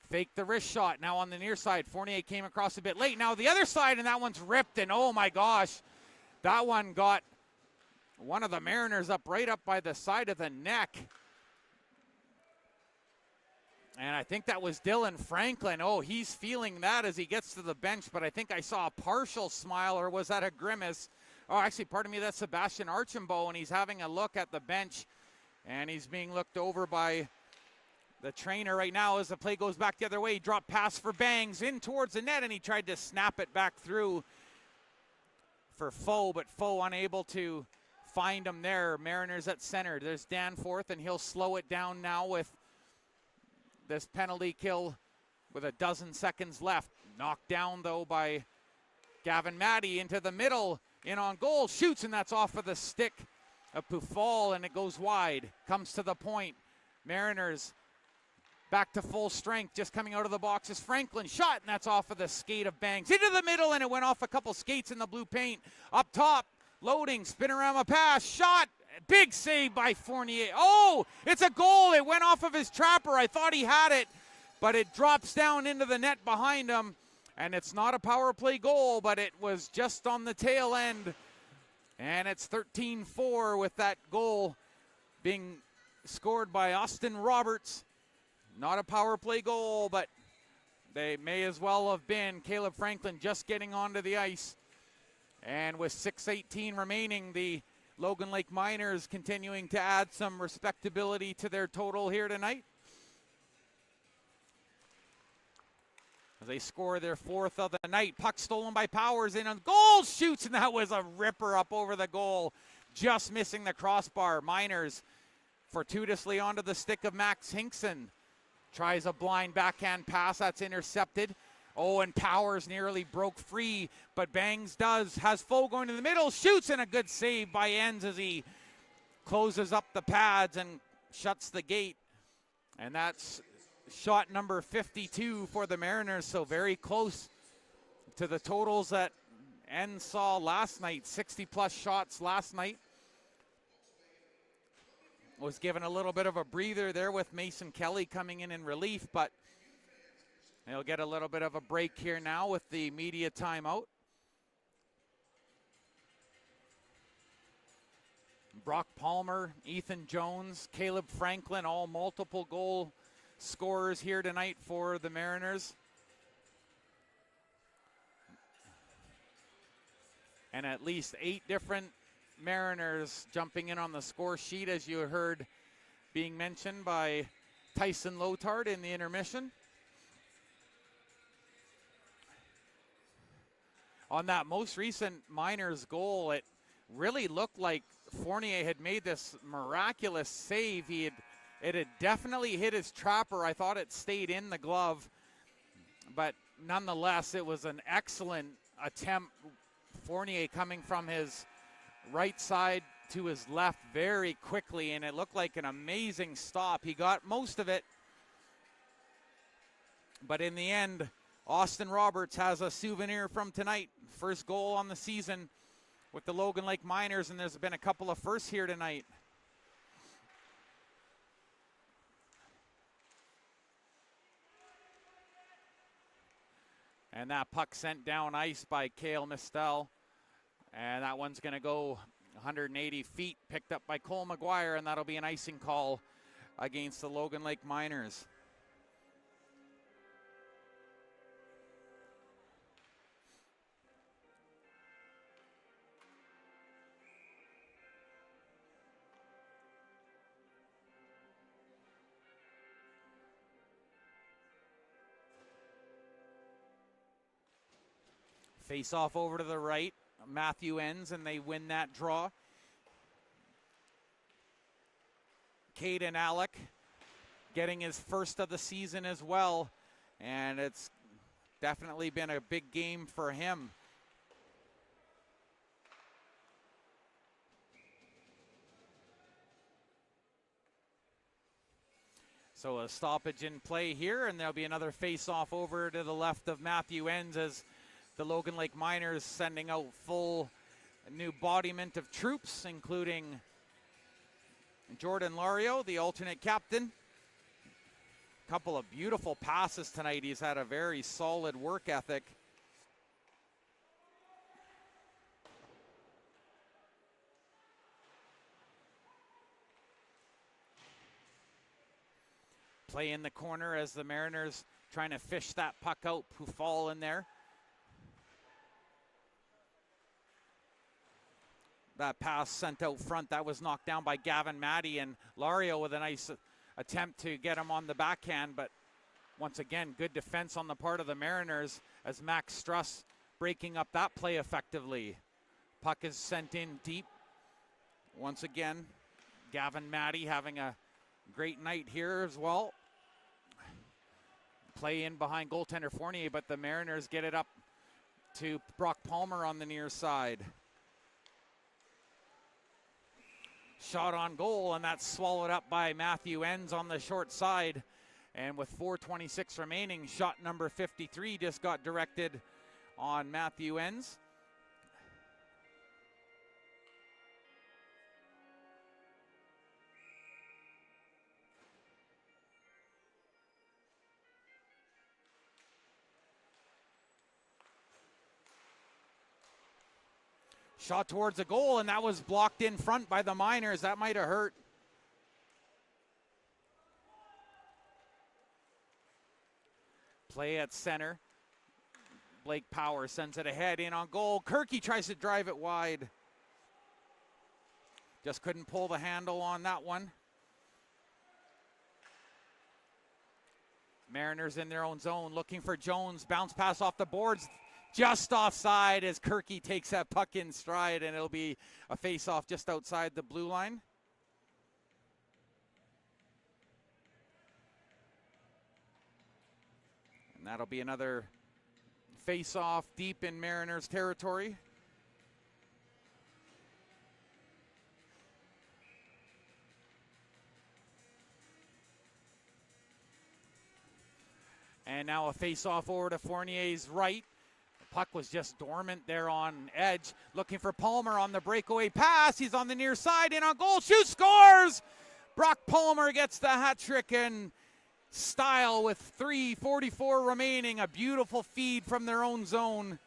Fake the wrist shot. Now on the near side. Fournier came across a bit late. Now the other side, and that one's ripped. And oh my gosh, that one got one of the Mariners up right up by the side of the neck. And I think that was Dylan Franklin. Oh, he's feeling that as he gets to the bench, but I think I saw a partial smile, or was that a grimace? Oh, actually, pardon me, that's Sebastian Archambault, and he's having a look at the bench, and he's being looked over by the trainer right now as the play goes back the other way. Drop pass for Bangs in towards the net, and he tried to snap it back through for Foe, but Foe unable to find him there. Mariners at center. There's Danforth, and he'll slow it down now with this penalty kill with a dozen seconds left. Knocked down, though, by Gavin Matty into the middle. In on goal, shoots, and that's off of the stick of Pufal, and it goes wide. Comes to the point. Mariners back to full strength. Just coming out of the box is Franklin. Shot, and that's off of the skate of Banks. Into the middle, and it went off a couple skates in the blue paint. Up top, loading, spinorama pass, shot. Big save by Fournier. Oh, it's a goal. It went off of his trapper. I thought he had it, but it drops down into the net behind him. And it's not a power play goal, but it was just on the tail end. And it's 13-4 with that goal being scored by Austin Roberts. Not a power play goal, but they may as well have been. Caleb Franklin just getting onto the ice. And with 6:18 remaining, the Logan Lake Miners continuing to add some respectability to their total here tonight, as they score their fourth of the night. Puck stolen by Powers in on goal, shoots, and that was a ripper up over the goal, just missing the crossbar. Miners fortuitously onto the stick of Max Hinkson. Tries a blind backhand pass, that's intercepted. Oh, and Powers nearly broke free, but Bangs has Foe going to the middle, shoots, and a good save by Enns as he closes up the pads and shuts the gate. And that's shot number 52 for the Mariners, so very close to the totals that Enns saw last night. 60-plus shots last night. was given a little bit of a breather there with Mason Kelly coming in relief, but they'll get a little bit of a break here now with the media timeout. Brock Palmer, Ethan Jones, Caleb Franklin, all multiple goal scorers here tonight for the Mariners. And at least 8 different Mariners jumping in on the score sheet, as you heard being mentioned by Tyson Lotard in the intermission. On that most recent Miners goal, it really looked like Fournier had made this miraculous save. It had definitely hit his trapper. I thought it stayed in the glove, but nonetheless, it was an excellent attempt. Fournier coming from his right side to his left very quickly, and it looked like an amazing stop. He got most of it, but in the end, Austin Roberts has a souvenir from tonight. First goal on the season with the Logan Lake Miners, and there's been a couple of firsts here tonight. And that puck sent down ice by Cale Mistel. And that one's going to go 180 feet, picked up by Cole McGuire, and that'll be an icing call against the Logan Lake Miners. Face off over to the right. Matthew ends, and they win that draw. Caden Alec getting his first of the season as well, and it's definitely been a big game for him. So a stoppage in play here, and there'll be another face-off over to the left of Matthew Ends as the Logan Lake Miners sending out full new embodiment of troops, including Jordan Lario, the alternate captain. A couple of beautiful passes tonight. He's had a very solid work ethic. Play in the corner as the Mariners trying to fish that puck out. Pufal in there. That pass sent out front. That was knocked down by Gavin Matty, and Lario with a nice attempt to get him on the backhand. But once again, good defense on the part of the Mariners as Max Struss breaking up that play effectively. Puck is sent in deep. Once again, Gavin Matty having a great night here as well. Play in behind goaltender Fournier, but the Mariners get it up to Brock Palmer on the near side. Shot on goal, and that's swallowed up by Matthew Ends on the short side. And with 4:26 remaining, shot number 53 just got directed on Matthew Ends. Shot towards the goal, and that was blocked in front by the Miners. That might have hurt. Play at center. Blake Power sends it ahead, in on goal. Kirky tries to drive it wide. Just couldn't pull the handle on that one. Mariners in their own zone looking for Jones. Bounce pass off the boards. Just offside as Kirky takes that puck in stride, and it'll be a face-off just outside the blue line. And that'll be another face-off deep in Mariners territory. And now a face-off over to Fournier's right. Puck was just dormant there on edge. Looking for Palmer on the breakaway pass. He's on the near side, in on goal. Shoot, scores! Brock Palmer gets the hat trick in style with 3:44 remaining. A beautiful feed from their own zone.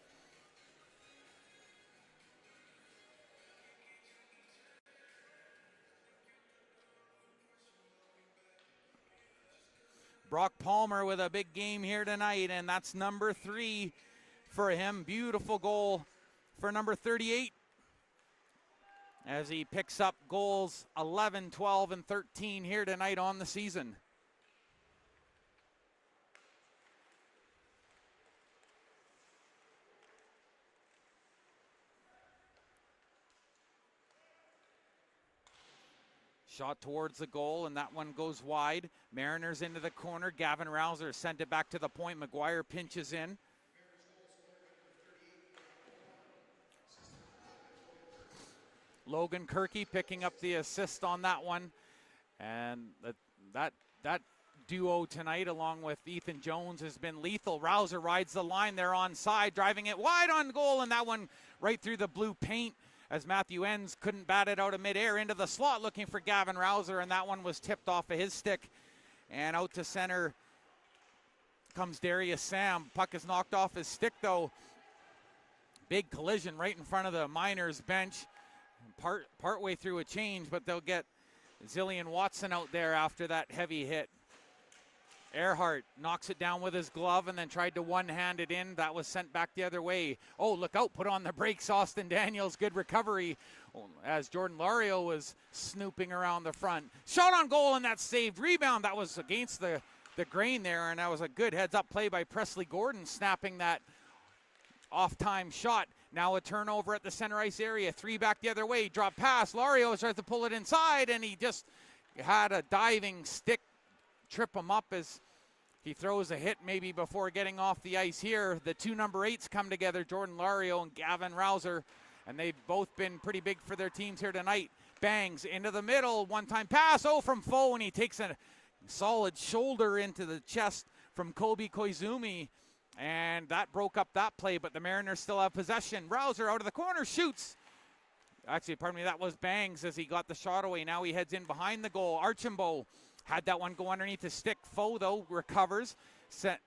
Brock Palmer with a big game here tonight, and that's number 3 for him. Beautiful goal for number 38 as he picks up goals 11, 12, and 13 here tonight on the season. Shot towards the goal, and that one goes wide. Mariners into the corner. Gavin Rouser sent it back to the point. McGuire pinches in. Logan Kirky picking up the assist on that one. And that duo tonight, along with Ethan Jones, has been lethal. Rouser rides the line there onside, driving it wide on goal, and that one right through the blue paint, as Matthew Enns couldn't bat it out of midair into the slot looking for Gavin Rouser, and that one was tipped off of his stick. And out to center comes Darius Sam. Puck is knocked off his stick, though. Big collision right in front of the Miners bench. Partway through a change, but they'll get Zillian Watson out there after that heavy hit. Earhart knocks it down with his glove and then tried to one-hand it in. That was sent back the other way. Oh, look out, put on the brakes, Austin Daniels. Good recovery as Jordan Lario was snooping around the front. Shot on goal, and that's saved. Rebound, that was against the grain there, and that was a good heads-up play by Presley Gordon, snapping that off-time shot. Now a turnover at the center ice area. 3 back the other way. Drop pass. Lario tries to pull it inside, and he just had a diving stick trip him up as he throws a hit maybe before getting off the ice here. The 2 number 8s come together, Jordan Lario and Gavin Rouser, and they've both been pretty big for their teams here tonight. Bangs into the middle. One-time pass. Oh, from Foe, and he takes a solid shoulder into the chest from Kobe Koizumi. And that broke up that play, but the Mariners still have possession. Rouser out of the corner, shoots. Actually, pardon me, that was Bangs as he got the shot away. Now he heads in behind the goal. Archambault had that one go underneath his stick. Foe, though, recovers.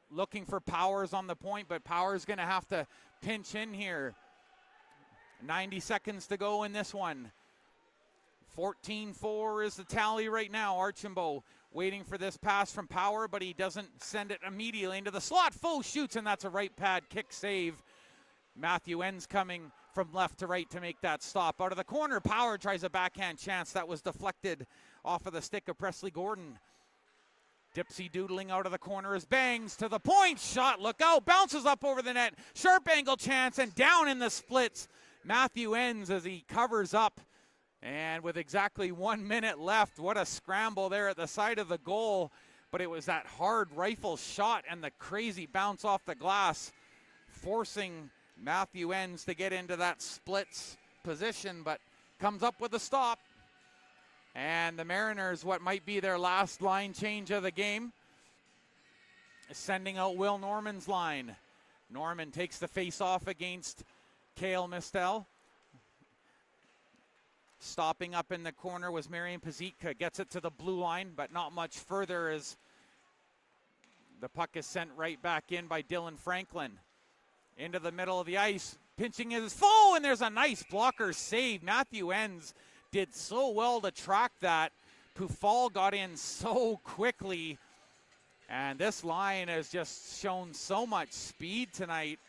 Looking for Powers on the point, but Powers going to have to pinch in here. 90 seconds to go in this one. 14-4 is the tally right now. Archambault waiting for this pass from Power, but he doesn't send it immediately into the slot. Foe shoots, and that's a right pad kick save. Matthew Enns coming from left to right to make that stop. Out of the corner, Power tries a backhand chance. That was deflected off of the stick of Presley Gordon. Dipsy doodling out of the corner is Bangs to the point. Shot, look out, bounces up over the net. Sharp angle chance, and down in the splits. Matthew Enns as he covers up. And with exactly 1 minute left, what a scramble there at the side of the goal. But it was that hard rifle shot and the crazy bounce off the glass, forcing Matthew Enns to get into that splits position, but comes up with a stop. And the Mariners, what might be their last line change of the game, is sending out Will Norman's line. Norman takes the face-off against Cale Mistel. Stopping up in the corner was Marian Pazitka. Gets it to the blue line, but not much further as the puck is sent right back in by Dylan Franklin. Into the middle of the ice. Pinching his Foe, and there's a nice blocker save. Matthew Enns did so well to track that. Pufal got in so quickly. And this line has just shown so much speed tonight.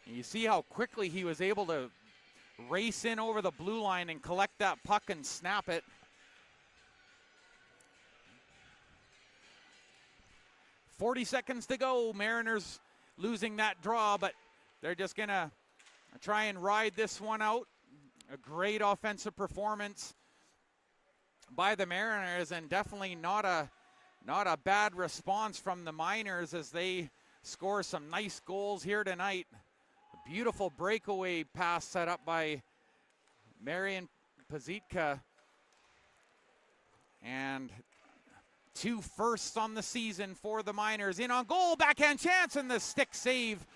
You see how quickly he was able to race in over the blue line and collect that puck and snap it. .40 seconds to go. Mariners losing that draw, but they're just going to try and ride this one out. A great offensive performance by the Mariners, and definitely not a bad response from the Miners as they score some nice goals here tonight. A beautiful breakaway pass set up by Marian Pazitka, and 2 firsts on the season for the Miners. In on goal, backhand chance, and the stick save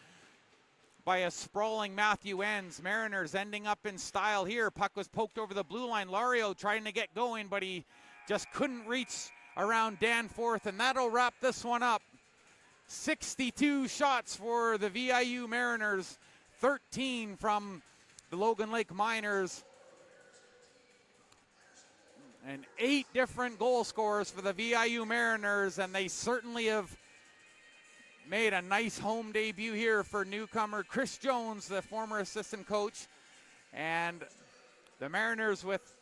by a sprawling Matthew Enns. Mariners ending up in style here. Puck was poked over the blue line. Lario trying to get going, but he just couldn't reach around Danforth, and that'll wrap this one up. 62 shots for the VIU Mariners, 13 from the Logan Lake Miners, and 8 different goal scorers for the VIU Mariners, and they certainly have made a nice home debut here for newcomer Chris Jones, the former assistant coach, and the Mariners with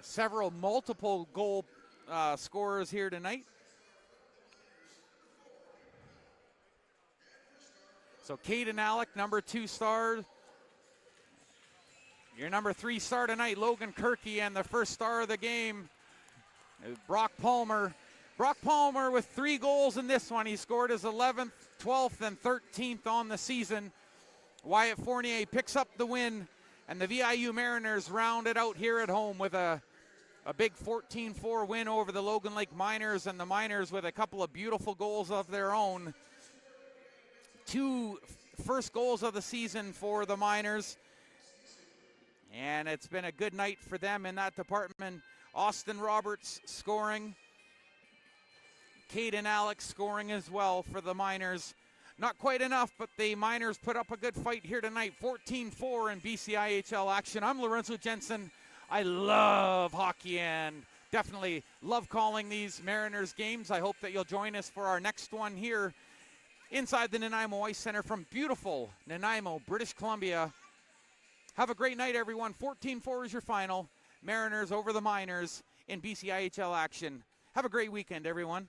several multiple goal scorers here tonight. So Caden Alec, number 2 star. Your number 3 star tonight, Logan Kirky, and the first star of the game, Brock Palmer. Brock Palmer with 3 goals in this one. He scored his 11th, 12th, and 13th on the season. Wyatt Fournier picks up the win, and the VIU Mariners round it out here at home with a big 14-4 win over the Logan Lake Miners, and the Miners with a couple of beautiful goals of their own. 2 first goals of the season for the Miners, and it's been a good night for them in that department. Austin Roberts scoring. Caden Alex scoring as well for the Miners. Not quite enough, but the Miners put up a good fight here tonight. 14-4 in BCIHL action. I'm Lorenzo Jensen. I love hockey and definitely love calling these Mariners games. I hope that you'll join us for our next one here inside the Nanaimo Ice Center from beautiful Nanaimo, British Columbia. Have a great night, everyone. 14-4 is your final. Mariners over the Miners in BCIHL action. Have a great weekend, everyone.